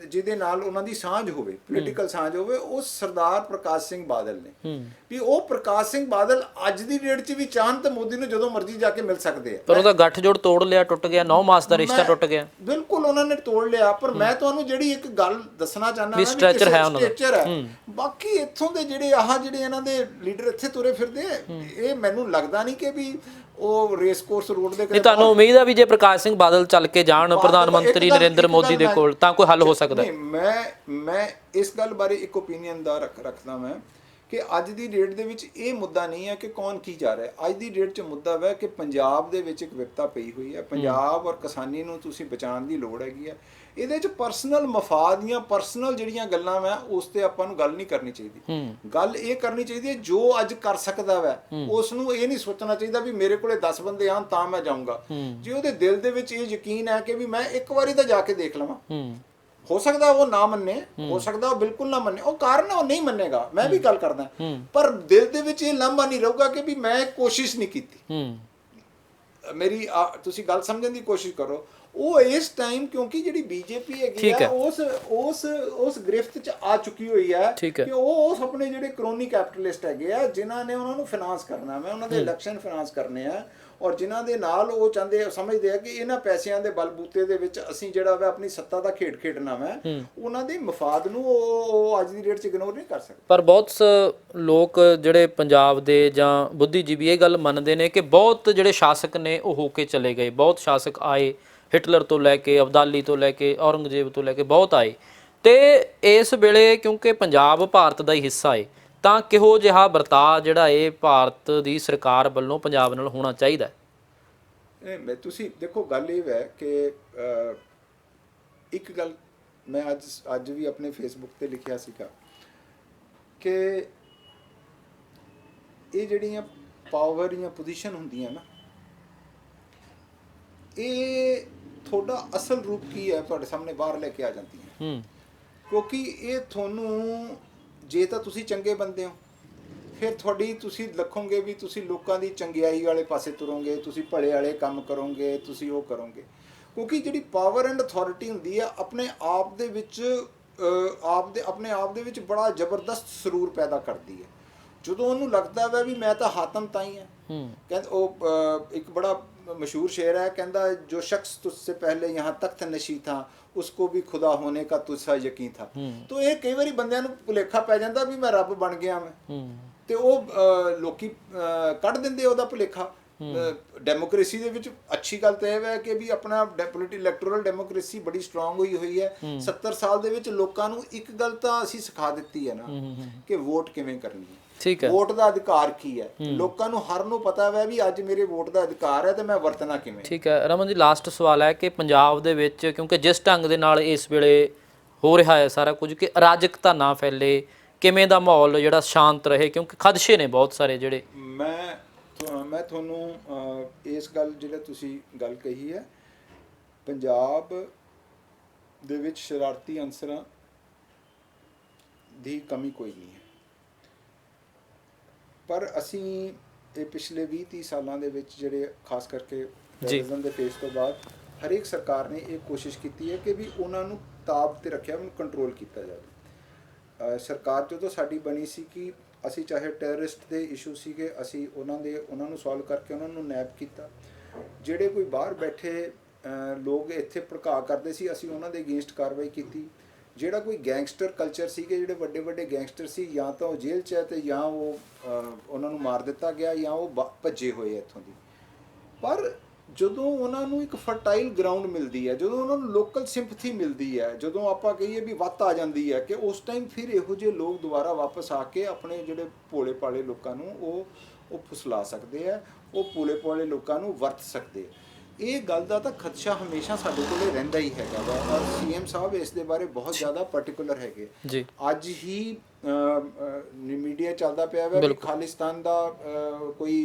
ਜਿਹਦੇ ਨਾਲ ਉਹਨਾਂ ਦੀ ਸਾਂਝ ਹੋਵੇ, ਪੋਲੀਟੀਕਲ ਸਾਂਝ ਹੋਵੇ, ਉਹ ਸਰਦਾਰ ਪ੍ਰਕਾਸ਼ ਸਿੰਘ ਬਾਦਲ ਨੇ। ਵੀ ਉਹ ਪ੍ਰਕਾਸ਼ ਸਿੰਘ ਬਾਦਲ ਅੱਜ ਦੀ ਡੇਟ 'ਚ ਵੀ ਚਾਹਣ ਤਾਂ ਮੋਦੀ ਨੂੰ ਜਦੋਂ ਮਰਜ਼ੀ ਜਾ ਕੇ ਮਿਲ ਸਕਦੇ ਆ। ਪਰ ਉਹਦਾ ਗੱਠਜੋੜ ਤੋੜ ਲਿਆ, ਟੁੱਟ ਗਿਆ, 9 ਮਾਸ ਦਾ ਰਿਸ਼ਤਾ ਟੁੱਟ ਗਿਆ। ਬਿਲਕੁਲ ਉਹਨਾਂ ਨੇ ਤੋੜ ਲਿਆ। ਪਰ ਮੈਂ ਤੁਹਾਨੂੰ ਜਿਹੜੀ ਇੱਕ ਗੱਲ ਦੱਸਣਾ ਚਾਹੁੰਦਾ ਵੀ ਸਟ੍ਰੈਚਰ ਹੈ ਉਹਨਾਂ ਦਾ। ਸਟ੍ਰੈਚਰ ਹੈ। ਬਾਕੀ ਇੱਥੋਂ ਦੇ ਜਿਹੜੇ ਜਿਹੜੇ ਇਹਨਾਂ ਦੇ ਲੀਡਰ ਇੱਥੇ ਤੁਰੇ ਫਿਰਦੇ, ਇਹ ਮੈਨੂੰ ਲੱਗਦਾ ਨਹੀਂ ਕਿ ਵੀ ਉਹ ਰੇਸ ਕੋਰਸ ਰੋਡ ਦੇ ਨਹੀਂ, ਤੁਹਾਨੂੰ ਉਮੀਦ ਆ ਵੀ ਜੇ ਪ੍ਰਕਾਸ਼ ਸਿੰਘ ਬਾਦਲ ਚੱਲ ਕੇ ਜਾਣ ਪ੍ਰਧਾਨ ਮੰਤਰੀ ਨਰਿੰਦਰ ਮੋਦੀ ਦੇ ਕੋਲ ਤਾਂ ਕੋਈ ਹੱਲ ਹੋ ਸਕਦਾ ਹੈ? ਮੈਂ ਇਸ ਗੱਲ ਬਾਰੇ ਇੱਕ ਓਪੀਨੀਅਨ ਦਾ ਰੱਖਦਾ ਮੈਂ ਕਿ ਅੱਜ ਦੀ ਡੇਟ ਦੇ ਵਿੱਚ ਇਹ ਮੁੱਦਾ ਨਹੀਂ ਹੈ ਕਿ ਕੌਣ ਕੀ ਜਾ ਰਿਹਾ। ਅੱਜ ਦੀ ਡੇਟ 'ਚ ਮੁੱਦਾ ਹੈ ਕਿ ਪੰਜਾਬ ਦੇ ਵਿੱਚ ਇੱਕ ਵਿਪਤਾ ਪਈ ਹੋਈ ਹੈ। ਪੰਜਾਬ ਔਰ ਕਿਸਾਨੀ ਨੂੰ ਤੁਸੀਂ ਬਚਾਉਣ ਦੀ ਲੋੜ ਹੈਗੀ ਹੈ। ਇਹਦੇ 'ਚ ਪਰਸਨਲ ਮਫਾਦ ਦੀਆਂ ਪਰਸਨਲ ਜਿਹੜੀਆਂ ਗੱਲਾਂ ਵਾ ਉਸ ਤੇ ਆਪਾਂ ਨੂੰ ਗੱਲ ਨਹੀਂ ਕਰਨੀ ਚਾਹੀਦੀ। ਗੱਲ ਇਹ ਕਰਨੀ ਚਾਹੀਦੀ ਹੈ ਜੋ ਅੱਜ ਕਰ ਸਕਦਾ ਵਾ ਉਸ ਨੂੰ ਇਹ ਨਹੀਂ ਸੋਚਣਾ ਚਾਹੀਦਾ ਵੀ ਮੇਰੇ ਕੋਲੇ 10 ਬੰਦੇ ਆਣ ਤਾਂ ਮੈਂ ਜਾਊਂਗਾ। ਜੇ ਉਹਦੇ ਦਿਲ ਦੇ ਵਿੱਚ ਇਹ ਯਕੀਨ ਹੈ ਕਿ ਵੀ ਮੈਂ ਇੱਕ ਵਾਰੀ ਤਾਂ ਜਾ ਕੇ ਦੇਖ ਲਵਾਂ, ਹੋ ਸਕਦਾ ਉਹ ਨਾ ਮੰਨੇ, ਹੋ ਸਕਦਾ ਉਹ ਬਿਲਕੁਲ ਨਾ ਮੰਨੇ, ਉਹ ਕਾਰਨ ਉਹ ਨਹੀਂ ਮੰਨੇਗਾ, ਮੈਂ ਵੀ ਗੱਲ ਕਰਦਾ, ਪਰ ਦਿਲ ਦੇ ਵਿੱਚ ਇਹ ਲਾਂਭਾ ਨਹੀਂ ਰਹੂਗਾ ਕਿ ਵੀ ਮੈਂ ਕੋਸ਼ਿਸ਼ ਨਹੀਂ ਕੀਤੀ। ਮੇਰੀ ਤੁਸੀਂ ਗੱਲ ਸਮਝਣ ਦੀ ਕੋਸ਼ਿਸ਼ ਕਰੋ। ਉਹ ਇਸ ਟਾਈਮ ਕਿਉਂਕਿ ਜਿਹੜੀ ਬੀਜੇਪੀ ਹੈਗੀ ਆ ਉਸ ਗ੍ਰਿਫਤ ਚ ਆ ਚੁੱਕੀ ਹੋਈ ਹੈ ਕਿ ਉਹ ਉਸ ਆਪਣੇ ਜਿਹੜੇ ਕਰੋਨੀ ਕੈਪੀਟਲਿਸਟ ਹੈਗੇ ਆ ਜਿਨ੍ਹਾਂ ਨੇ ਉਹਨਾਂ ਨੂੰ ਫਾਈਨਾਂਸ ਕਰਨਾ ਵਾ, ਉਹਨਾਂ ਦੇ ਇਲੈਕਸ਼ਨ ਫਾਈਨਾਂਸ ਕਰਨੇ ਆ, ਔਰ ਜਿਨ੍ਹਾਂ ਦੇ ਨਾਲ ਉਹ ਸਮਝਦੇ ਆ ਕਿ ਇਹਨਾਂ ਪੈਸਿਆਂ ਦੇ ਬਲਬੂਤੇ ਦੇ ਵਿੱਚ ਅਸੀਂ ਜਿਹੜਾ ਵਾ ਆਪਣੀ ਸੱਤਾ ਦਾ ਖੇਡ ਖੇਡਣਾ ਵਾ, ਉਹਨਾਂ ਦੇ ਮਫਾਦ ਨੂੰ ਉਹ ਅੱਜ ਦੀ ਡੇਟ 'ਚ ਇਗਨੋਰ ਨਹੀਂ ਕਰ ਸਕਦੇ। ਪਰ ਬਹੁਤ ਲੋਕ ਜਿਹੜੇ ਪੰਜਾਬ ਦੇ ਜਾਂ ਬੁੱਧੀਜੀਵੀ ਇਹ ਗੱਲ ਮੰਨਦੇ ਨੇ ਕਿ ਬਹੁਤ ਜਿਹੜੇ ਸ਼ਾਸਕ ਨੇ ਉਹ ਹੋ ਕੇ ਚਲੇ ਗਏ, ਬਹੁਤ ਸ਼ਾਸਕ ਆਏ, ਹਿਟਲਰ ਤੋਂ ਲੈ ਕੇ ਅਬਦਾਲੀ ਤੋਂ ਲੈ ਕੇ ਔਰੰਗਜ਼ੇਬ ਤੋਂ ਲੈ ਕੇ ਬਹੁਤ ਆਏ, ਤੇ ਇਸ ਵੇਲੇ ਕਿਉਂਕਿ ਪੰਜਾਬ ਭਾਰਤ ਦਾ ਹੀ ਹਿੱਸਾ ਹੈ ਤਾਂ ਕਿਹੋ ਜਿਹਾ ਵਰਤਾਅ ਜਿਹੜਾ ਇਹ ਭਾਰਤ ਦੀ ਸਰਕਾਰ ਵੱਲੋਂ ਪੰਜਾਬ ਨਾਲ ਹੋਣਾ ਚਾਹੀਦਾ? ਤੁਸੀਂ ਦੇਖੋ, ਗੱਲ ਇਹ ਹੈ ਕਿ ਇੱਕ ਗੱਲ ਮੈਂ ਅੱਜ ਵੀ ਆਪਣੇ ਫੇਸਬੁੱਕ ਤੇ ਲਿਖਿਆ ਸੀਗਾ ਕਿ ਇਹ ਜਿਹੜੀਆਂ ਪਾਵਰ ਜਾਂ ਪੋਜੀਸ਼ਨ ਹੁੰਦੀਆਂ ਨਾ, ਇਹ ਤੁਹਾਡਾ ਅਸਲ ਰੂਪ ਕੀ ਹੈ ਤੁਹਾਡੇ ਸਾਹਮਣੇ ਬਾਹਰ ਲੈ ਕੇ ਆ ਜਾਂਦੀਆਂ। ਕਿਉਂਕਿ ਇਹ ਤੁਹਾਨੂੰ, ਜੇ ਤਾਂ ਤੁਸੀਂ ਚੰਗੇ ਬੰਦੇ ਹੋ ਫਿਰ ਤੁਸੀਂ ਲੱਖੋਗੇ ਵੀ ਤੁਸੀਂ ਲੋਕਾਂ ਦੀ ਚੰਗਿਆਈ ਵਾਲੇ ਪਾਸੇ ਤੁਰੋਗੇ, ਤੁਸੀਂ ਭਲੇ ਵਾਲੇ ਕੰਮ ਕਰੋਗੇ, ਤੁਸੀਂ ਉਹ ਕਰੋਗੇ। ਕਿਉਂਕਿ ਜਿਹੜੀ ਪਾਵਰ ਐਂਡ ਅਥਾਰਟੀ ਹੁੰਦੀ ਆ ਆਪਣੇ ਆਪ ਦੇ ਵਿੱਚ ਬੜਾ ਜ਼ਬਰਦਸਤ ਸਰੂਰ ਪੈਦਾ ਕਰਦੀ ਹੈ। ਜਦੋਂ ਉਹਨੂੰ ਲੱਗਦਾ ਵਾ ਵੀ ਮੈਂ ਤਾਂ ਹਾਤਮ ਤਾਈ ਹਾਂ, ਕਹਿੰਦਾ ਉਹ ਇੱਕ ਬੜਾ मशहूर शेर है, कहता जो शख्स तुझसे पहले यहाँ तख्त नशी था उसको भी खुदा होने का तुझसा यकीन था। तो ये कई बारी बंदियां नूं भुलेखा पै जांदा भी मैं रब बन गया मैं, ते ਉਹ ਲੋਕੀ ਕੱਢ ਦਿੰਦੇ ਉਹਦਾ ਭੁਲੇਖਾ। ਡੈਮੋਕ੍ਰੇਸੀ ਦੇ ਵਿੱਚ ਅੱਛੀ ਗੱਲ ਤਾਂ ਇਹ ਹੈ ਕਿ ਵੀ ਆਪਣਾ ਇਲੈਕਟੋਰਲ ਡੈਮੋਕ੍ਰੇਸੀ ਬੜੀ ਸਟਰੋਂਗ ਹੋਈ ਹੈ। 70 ਸਾਲ ਦੇ ਵਿੱਚ ਲੋਕਾਂ ਨੂੰ ਇੱਕ ਗੱਲ ਤਾਂ ਅਸੀਂ ਸਿਖਾ ਦਿੱਤੀ ਹੈ ਨਾ ਕਿ ਵੋਟ ਕਿਵੇਂ ਕਰਨੀ ਹੈ, ਠੀਕ ਹੈ, ਵੋਟ ਦਾ ਅਧਿਕਾਰ ਕੀ ਹੈ। ਲੋਕਾਂ ਨੂੰ ਹਰ ਨੂੰ ਪਤਾ ਹੈ ਵੀ ਅੱਜ ਮੇਰੇ ਵੋਟ ਦਾ ਅਧਿਕਾਰ ਹੈ ਤੇ ਮੈਂ ਵਰਤਣਾ ਕਿਵੇਂ। ਠੀਕ ਹੈ ਰਮਨ ਜੀ, ਲਾਸਟ ਸਵਾਲ ਹੈ ਕਿ ਪੰਜਾਬ ਦੇ ਵਿੱਚ ਕਿਉਂਕਿ ਜਿਸ ਢੰਗ ਦੇ ਨਾਲ ਇਸ ਵੇਲੇ ਹੋ ਰਿਹਾ ਹੈ ਸਾਰਾ ਕੁਝ, ਕਿ ਅਰਾਜਕਤਾ ਨਾ ਫੈਲੇ, ਕਿਵੇਂ ਦਾ ਮਾਹੌਲ ਜਿਹੜਾ ਸ਼ਾਂਤ ਰਹੇ, ਕਿਉਂਕਿ ਖਦਸ਼ੇ ਨੇ ਬਹੁਤ ਸਾਰੇ ਜਿਹੜੇ। ਮੈਂ ਤੁਹਾਨੂੰ ਇਸ ਗੱਲ ਜਿਹੜਾ ਤੁਸੀਂ ਗੱਲ ਕਹੀ ਹੈ, ਪੰਜਾਬ ਦੇ ਵਿੱਚ ਸ਼ਰਾਰਤੀ ਅਨਸਰਾਂ ਦੀ ਕਮੀ ਕੋਈ ਨਹੀਂ ਹੈ, ਪਰ ਅਸੀਂ ਇਹ ਪਿਛਲੇ 20-30 ਸਾਲਾਂ ਦੇ ਵਿੱਚ ਜਿਹੜੇ ਖਾਸ ਕਰਕੇ ਟੈਰਰਿਜ਼ਮ ਦੇ ਫੇਸ ਤੋਂ ਬਾਅਦ ਹਰੇਕ ਸਰਕਾਰ ਨੇ ਇਹ ਕੋਸ਼ਿਸ਼ ਕੀਤੀ ਹੈ ਕਿ ਵੀ ਉਹਨਾਂ ਨੂੰ ਤਾਬ ਤੇ ਰੱਖਿਆ, ਉਹਨੂੰ ਕੰਟਰੋਲ ਕੀਤਾ ਜਾਵੇ। ਸਰਕਾਰ ਜਦੋਂ ਸਾਡੀ ਬਣੀ ਸੀ ਕਿ ਅਸੀਂ ਚਾਹੇ ਟੈਰਰਿਸਟ ਦੇ ਇਸ਼ੂ ਸੀਗੇ, ਅਸੀਂ ਉਹਨਾਂ ਨੂੰ ਸੋਲਵ ਕਰਕੇ ਉਹਨਾਂ ਨੂੰ ਨੈਪ ਕੀਤਾ। ਜਿਹੜੇ ਕੋਈ ਬਾਹਰ ਬੈਠੇ ਲੋਕ ਇੱਥੇ ਭੜਕਾ ਕਰਦੇ ਸੀ, ਅਸੀਂ ਉਹਨਾਂ ਦੇ ਅਗੇਂਸਟ ਕਾਰਵਾਈ ਕੀਤੀ। ਜਿਹੜਾ ਕੋਈ ਗੈਂਗਸਟਰ ਕਲਚਰ ਸੀਗੇ, ਜਿਹੜੇ ਵੱਡੇ ਵੱਡੇ ਗੈਂਗਸਟਰ ਸੀ, ਜਾਂ ਤਾਂ ਉਹ ਜੇਲ੍ਹ 'ਚ ਹੈ ਤੇ ਜਾਂ ਉਹਨਾਂ ਨੂੰ ਮਾਰ ਦਿੱਤਾ ਗਿਆ ਜਾਂ ਉਹ ਭੱਜੇ ਹੋਏ ਇੱਥੋਂ ਦੀ। ਪਰ ਜਦੋਂ ਉਹਨਾਂ ਨੂੰ ਇੱਕ ਫਰਟਾਈਲ ਗਰਾਊਂਡ ਮਿਲਦੀ ਹੈ, ਜਦੋਂ ਉਹਨਾਂ ਨੂੰ ਲੋਕਲ ਸਿੰਪਥੀ ਮਿਲਦੀ ਹੈ, ਜਦੋਂ ਆਪਾਂ ਕਹੀਏ ਵੀ ਵੱਤ ਆ ਜਾਂਦੀ ਹੈ, ਕਿ ਉਸ ਟਾਈਮ ਫਿਰ ਇਹੋ ਜਿਹੇ ਲੋਕ ਦੁਬਾਰਾ ਵਾਪਸ ਆ ਕੇ ਆਪਣੇ ਜਿਹੜੇ ਭੋਲੇ ਭਾਲੇ ਲੋਕਾਂ ਨੂੰ ਉਹ ਫੁਸਲਾ ਸਕਦੇ ਆ, ਉਹ ਭੋਲੇ ਭਾਲੇ ਲੋਕਾਂ ਨੂੰ ਵਰਤ ਸਕਦੇ ਆ। ਇਹ ਗੱਲ ਦਾ ਤਾਂ ਖਦਸ਼ਾ ਹਮੇਸ਼ਾ ਸਾਡੇ ਕੋਲੇ ਰਹਿੰਦਾ ਹੀ ਹੈਗਾ ਵਾ, ਔਰ ਸੀਐਮ ਸਾਹਿਬ ਇਸ ਦੇ ਬਾਰੇ ਬਹੁਤ ਜ਼ਿਆਦਾ ਪਾਰਟਿਕੂਲਰ ਹੈਗੇ ਜੀ। ਅੱਜ ਹੀ ਮੀਡੀਆ ਚੱਲਦਾ ਪਿਆ ਵਾ ਕਿ ਖਾਲਿਸਤਾਨ ਦਾ ਕੋਈ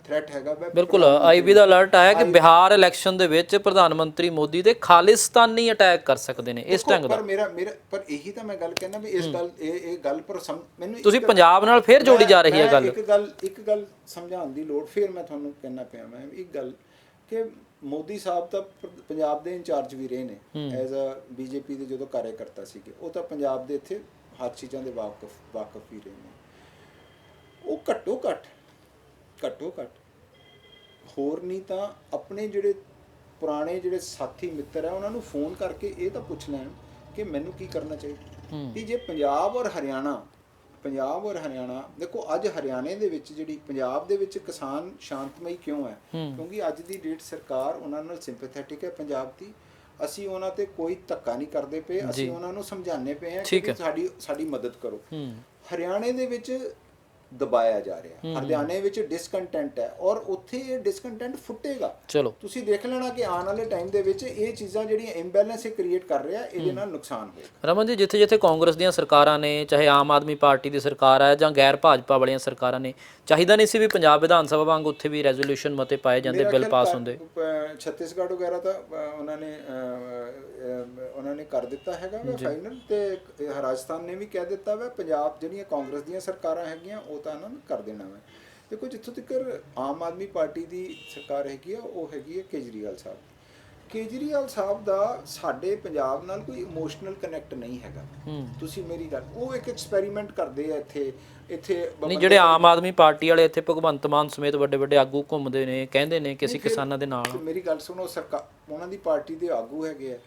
ਥ੍ਰੈਟ ਹੈਗਾ ਵਾ। ਬਿਲਕੁਲ, ਆਈਬੀ ਦਾ ਅਲਰਟ ਆਇਆ ਕਿ ਬਿਹਾਰ ਇਲੈਕਸ਼ਨ ਦੇ ਵਿੱਚ ਪ੍ਰਧਾਨ ਮੰਤਰੀ ਮੋਦੀ ਦੇ ਖਾਲਿਸਤਾਨੀ ਅਟੈਕ ਕਰ ਸਕਦੇ ਨੇ ਇਸ ਢੰਗ ਦਾ। ਪਰ ਇਹੀ ਤਾਂ ਮੈਂ ਗੱਲ ਕਹਿੰਦਾ ਵੀ ਇਸ ਗੱਲ ਇਹ ਗੱਲ ਪਰ ਮੈਨੂੰ ਤੁਸੀਂ ਪੰਜਾਬ ਨਾਲ ਫੇਰ ਜੋੜੀ ਜਾ ਰਹੀ ਹੈ ਗੱਲ। ਇੱਕ ਗੱਲ ਸਮਝਾਉਣ ਦੀ ਲੋੜ, ਫਿਰ ਮੈਂ ਤੁਹਾਨੂੰ ਕਹਿਣਾ ਪਿਆ ਮੈਂ ਇੱਕ ਗੱਲ ਕਿ ਮੋਦੀ ਸਾਹਿਬ ਤਾਂ ਪੰਜਾਬ ਦੇ ਇੰਚਾਰਜ ਵੀ ਰਹੇ ਨੇ ਐਜ਼ ਅ ਬੀਜੇਪੀ ਦੇ ਜਦੋਂ ਕਾਰਜਕਰਤਾ ਸੀਗੇ। ਉਹ ਤਾਂ ਪੰਜਾਬ ਦੇ ਇੱਥੇ ਹਰ ਚੀਜ਼ਾਂ ਦੇ ਵਾਕਫ ਵੀ ਰਹੇ ਨੇ। ਉਹ ਘੱਟੋ ਘੱਟ ਹੋਰ ਨਹੀਂ ਤਾਂ ਆਪਣੇ ਜਿਹੜੇ ਪੁਰਾਣੇ ਜਿਹੜੇ ਸਾਥੀ ਮਿੱਤਰ ਹੈ ਉਹਨਾਂ ਨੂੰ ਫੋਨ ਕਰਕੇ ਇਹ ਤਾਂ ਪੁੱਛ ਲੈਣ ਕਿ ਮੈਨੂੰ ਕੀ ਕਰਨਾ ਚਾਹੀਦਾ। ਕਿ ਜੇ ਪੰਜਾਬ ਔਰ ਹਰਿਆਣਾ ਦੇਖੋ, ਅੱਜ ਹਰਿਆਣੇ ਦੇ ਵਿੱਚ ਜਿਹੜੀ ਪੰਜਾਬ ਦੇ ਵਿੱਚ ਕਿਸਾਨ ਸ਼ਾਂਤਮਈ ਕਿਉਂ ਹੈ? ਕਿਉਂਕਿ ਅੱਜ ਦੀ ਡੇਟ ਸਰਕਾਰ ਉਹਨਾਂ ਨਾਲ ਸਿੰਪੈਥੈਟਿਕ ਹੈ ਪੰਜਾਬ ਦੀ। ਅਸੀਂ ਉਹਨਾਂ ਤੇ ਕੋਈ ਧੱਕਾ ਨਹੀਂ ਕਰਦੇ ਪਏ, ਅਸੀਂ ਉਹਨਾਂ ਨੂੰ ਸਮਝਾਉਂਦੇ ਪਏ ਹਾਂ ਕਿ ਸਾਡੀ ਮਦਦ ਕਰੋ। ਹਰਿਆਣੇ ਦੇ ਵਿੱਚ ਦਬਾਇਆ ਜਾ ਰਿਹਾ, ਹਰਿਆਣੇ ਵਿੱਚ ਡਿਸਕੰਟੈਂਟ ਹੈ ਔਰ ਉੱਥੇ ਇਹ ਡਿਸਕੰਟੈਂਟ ਫੁੱਟੇਗਾ। ਚਲੋ ਤੁਸੀਂ ਦੇਖ ਲੈਣਾ ਕਿ ਆਉਣ ਵਾਲੇ ਟਾਈਮ ਦੇ ਵਿੱਚ ਇਹ ਚੀਜ਼ਾਂ ਜਿਹੜੀਆਂ ਇੰਬੈਲੈਂਸ ਕ੍ਰੀਏਟ ਕਰ ਰਿਹਾ, ਇਹਦੇ ਨਾਲ ਨੁਕਸਾਨ ਹੋਏਗਾ। ਰਮਨ ਜੀ, ਜਿੱਥੇ ਕਾਂਗਰਸ ਦੀਆਂ ਸਰਕਾਰਾਂ ਨੇ, ਚਾਹੇ ਆਮ ਆਦਮੀ ਪਾਰਟੀ ਦੀ ਸਰਕਾਰ ਹੈ ਜਾਂ ਗੈਰ ਭਾਜਪਾ ਵਾਲੀਆਂ ਸਰਕਾਰਾਂ ਨੇ, ਚਾਹੀਦਾ ਨਹੀਂ ਸੀ ਵੀ ਪੰਜਾਬ ਵਿਧਾਨ ਸਭਾ ਵਾਂਗ ਉੱਥੇ ਵੀ ਰੈਜ਼ੋਲੂਸ਼ਨ ਮਤੇ ਪਾਏ ਜਾਂਦੇ, ਬਿੱਲ ਪਾਸ ਹੁੰਦੇ। ਛੱਤੀਸਗੜ੍ਹ ਵਗੈਰਾ ਤਾਂ ਉਹਨਾਂ ਨੇ ਕਰ ਦਿੱਤਾ ਹੈਗਾ ਵਾ ਫਾਈਨਲ, ਤੇ ਰਾਜਸਥਾਨ ਨੇ ਵੀ ਕਹਿ ਦਿੱਤਾ ਵਾ। ਪੰਜਾਬ ਜਿਹੜੀਆਂ ਕਾਂਗਰਸ ਦੀਆਂ ਸਰਕਾਰਾਂ ਹੈਗੀਆਂ ਉਹ ਤਾਂ ਇਹਨਾਂ ਨੂੰ ਕਰ ਦੇਣਾ ਵਾ। ਦੇਖੋ, ਜਿੱਥੋਂ ਤੱਕ ਆਮ ਆਦਮੀ ਪਾਰਟੀ ਦੀ ਸਰਕਾਰ ਹੈਗੀ ਆ, ਉਹ ਹੈਗੀ ਹੈ ਕੇਜਰੀਵਾਲ ਸਾਹਿਬ ਦਾ ਸਾਡੇ ਪੰਜਾਬ ਨਾਲ ਕੋਈ ਇਮੋਸ਼ਨਲ ਕਨੈਕਟ ਨਹੀਂ ਹੈਗਾ। ਤੁਸੀਂ ਮੇਰੀ ਗੱਲ, ਉਹ ਇੱਕ ਐਕਸਪੈਰੀਮੈਂਟ ਕਰਦੇ ਆ ਇੱਥੇ ਨਹੀਂ, ਜਿਹੜੇ ਆਮ ਆਦਮੀ ਪਾਰਟੀ ਵਾਲੇ ਇੱਥੇ ਭਗਵੰਤ ਮਾਨ ਸਮੇਤ ਵੱਡੇ ਆਗੂ ਘੁੰਮਦੇ ਨੇ, ਕਹਿੰਦੇ ਨੇ ਕਿ ਅਸੀਂ ਕਿਸਾਨਾਂ ਦੇ ਨਾਲ। ਮੇਰੀ ਗੱਲ ਸੁਣੋ, ਸਰਕਾਰ ਉਹਨਾਂ ਦੀ ਪਾਰਟੀ ਦੇ ਆਗੂ ਹੈਗੇ ਆ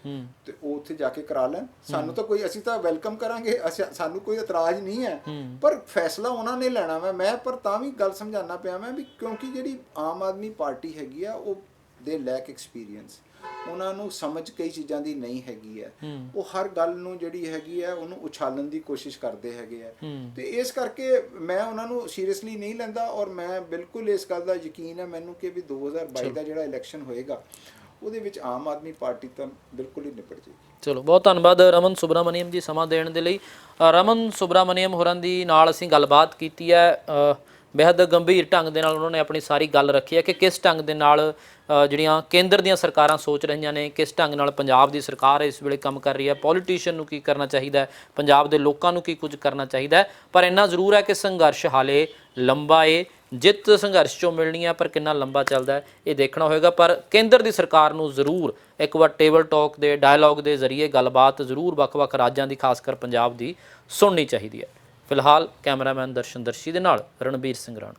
ਤੇ ਉਹ ਉੱਥੇ ਜਾ ਕੇ ਕਰਾ ਲੈਣ। ਸਾਨੂੰ ਤਾਂ ਕੋਈ, ਅਸੀਂ ਤਾਂ ਵੈਲਕਮ ਕਰਾਂਗੇ, ਸਾਨੂੰ ਕੋਈ ਇਤਰਾਜ਼ ਨਹੀਂ ਹੈ, ਪਰ ਫੈਸਲਾ ਉਹਨਾਂ ਨੇ ਲੈਣਾ ਵਾ। ਮੈਂ ਪਰ ਤਾਂ ਵੀ ਗੱਲ ਸਮਝਾਉਣਾ ਪਿਆ ਮੈਂ ਵੀ, ਕਿਉਂਕਿ ਜਿਹੜੀ ਆਮ ਆਦਮੀ ਪਾਰਟੀ ਹੈਗੀ ਆ ਉਹ ਦੇ ਲੈਕ ਐਕਸਪੀਰੀਅੰਸ, ਉਹਨਾਂ ਨੂੰ ਸਮਝ ਕਈ ਚੀਜ਼ਾਂ ਦੀ ਨਹੀਂ ਹੈਗੀ ਹੈ। ਉਹ ਹਰ ਗੱਲ ਨੂੰ ਜਿਹੜੀ ਹੈਗੀ ਹੈ ਉਹਨੂੰ ਉਛਾਲਣ ਦੀ ਕੋਸ਼ਿਸ਼ ਕਰਦੇ ਹੈਗੇ ਆ, ਤੇ ਇਸ ਕਰਕੇ ਮੈਂ ਉਹਨਾਂ ਨੂੰ ਸੀਰੀਅਸਲੀ ਨਹੀਂ ਲੈਂਦਾ। ਔਰ ਮੈਂ ਬਿਲਕੁਲ ਇਸ ਗੱਲ ਦਾ ਯਕੀਨ ਹੈ ਮੈਨੂੰ ਕਿ ਵੀ 2022 ਦਾ ਜਿਹੜਾ ਇਲੈਕਸ਼ਨ ਹੋਏਗਾ ਉਹਦੇ ਵਿੱਚ ਆਮ ਆਦਮੀ ਪਾਰਟੀ ਤਾਂ ਬਿਲਕੁਲ ਹੀ ਨਿਪਟ ਜਾਏਗੀ। ਚਲੋ, ਬਹੁਤ ਧੰਨਵਾਦ ਰਮਨ ਸੁਬਰਾਮਨੀਅਮ ਜੀ ਸਮਾਂ ਦੇਣ ਦੇ ਲਈ। ਰਮਨ ਸੁਬਰਾਮਨੀਅਮ ਹੋਰਾਂ ਦੀ ਨਾਲ ਅਸੀਂ ਗੱਲਬਾਤ ਕੀਤੀ ਹੈ। ਬੇहद ਗੰਭੀਰ ਢੰਗ ਦੇ ਨਾਲ ਉਹਨਾਂ ਨੇ ਆਪਣੀ ਸਾਰੀ ਗੱਲ ਰੱਖੀ ਹੈ ਕਿ ਕਿਸ ਢੰਗ ਦੇ ਨਾਲ ਜਿਹੜੀਆਂ ਕੇਂਦਰ ਦੀਆਂ ਸਰਕਾਰਾਂ ਸੋਚ ਰਹੀਆਂ ਨੇ, ਕਿਸ ਢੰਗ ਨਾਲ ਪੰਜਾਬ ਦੀ ਸਰਕਾਰ ਇਸ ਵੇਲੇ ਕੰਮ ਕਰ ਰਹੀ ਹੈ, ਪੋਲੀਟੀਸ਼ੀਅਨ ਨੂੰ ਕੀ ਕਰਨਾ ਚਾਹੀਦਾ ਹੈ, ਪੰਜਾਬ ਦੇ ਲੋਕਾਂ ਨੂੰ ਕੀ ਕੁਝ ਕਰਨਾ ਚਾਹੀਦਾ ਹੈ। ਪਰ ਇੰਨਾ ਜ਼ਰੂਰ ਹੈ ਕਿ ਸੰਘਰਸ਼ ਹਾਲੇ ਲੰਬਾ ਏ। ਜਿੱਤ ਸੰਘਰਸ਼ 'ਚੋਂ ਮਿਲਣੀ ਹੈ, ਪਰ ਕਿੰਨਾ ਲੰਬਾ ਚੱਲਦਾ ਹੈ ਇਹ ਦੇਖਣਾ ਹੋਏਗਾ। ਪਰ ਕੇਂਦਰ ਦੀ ਸਰਕਾਰ ਨੂੰ ਜ਼ਰੂਰ ਇੱਕ ਵਾਰ ਟੇਬਲ ਟਾਕ ਦੇ ਡਾਇਲੌਗ ਦੇ ਜ਼ਰੀਏ ਗੱਲਬਾਤ ਜ਼ਰੂਰ ਵੱਖ-ਵੱਖ ਰਾਜਾਂ ਦੀ, ਖਾਸ ਕਰ ਪੰਜਾਬ ਦੀ ਸੁਣਨੀ ਚਾਹੀਦੀ ਹੈ। ਫਿਲਹਾਲ ਕੈਮਰਾਮੈਨ ਦਰਸ਼ਨ ਦਰਸ਼ੀ ਦੇ ਨਾਲ ਰਣਬੀਰ ਸਿੰਘ ਰਾਣਾ।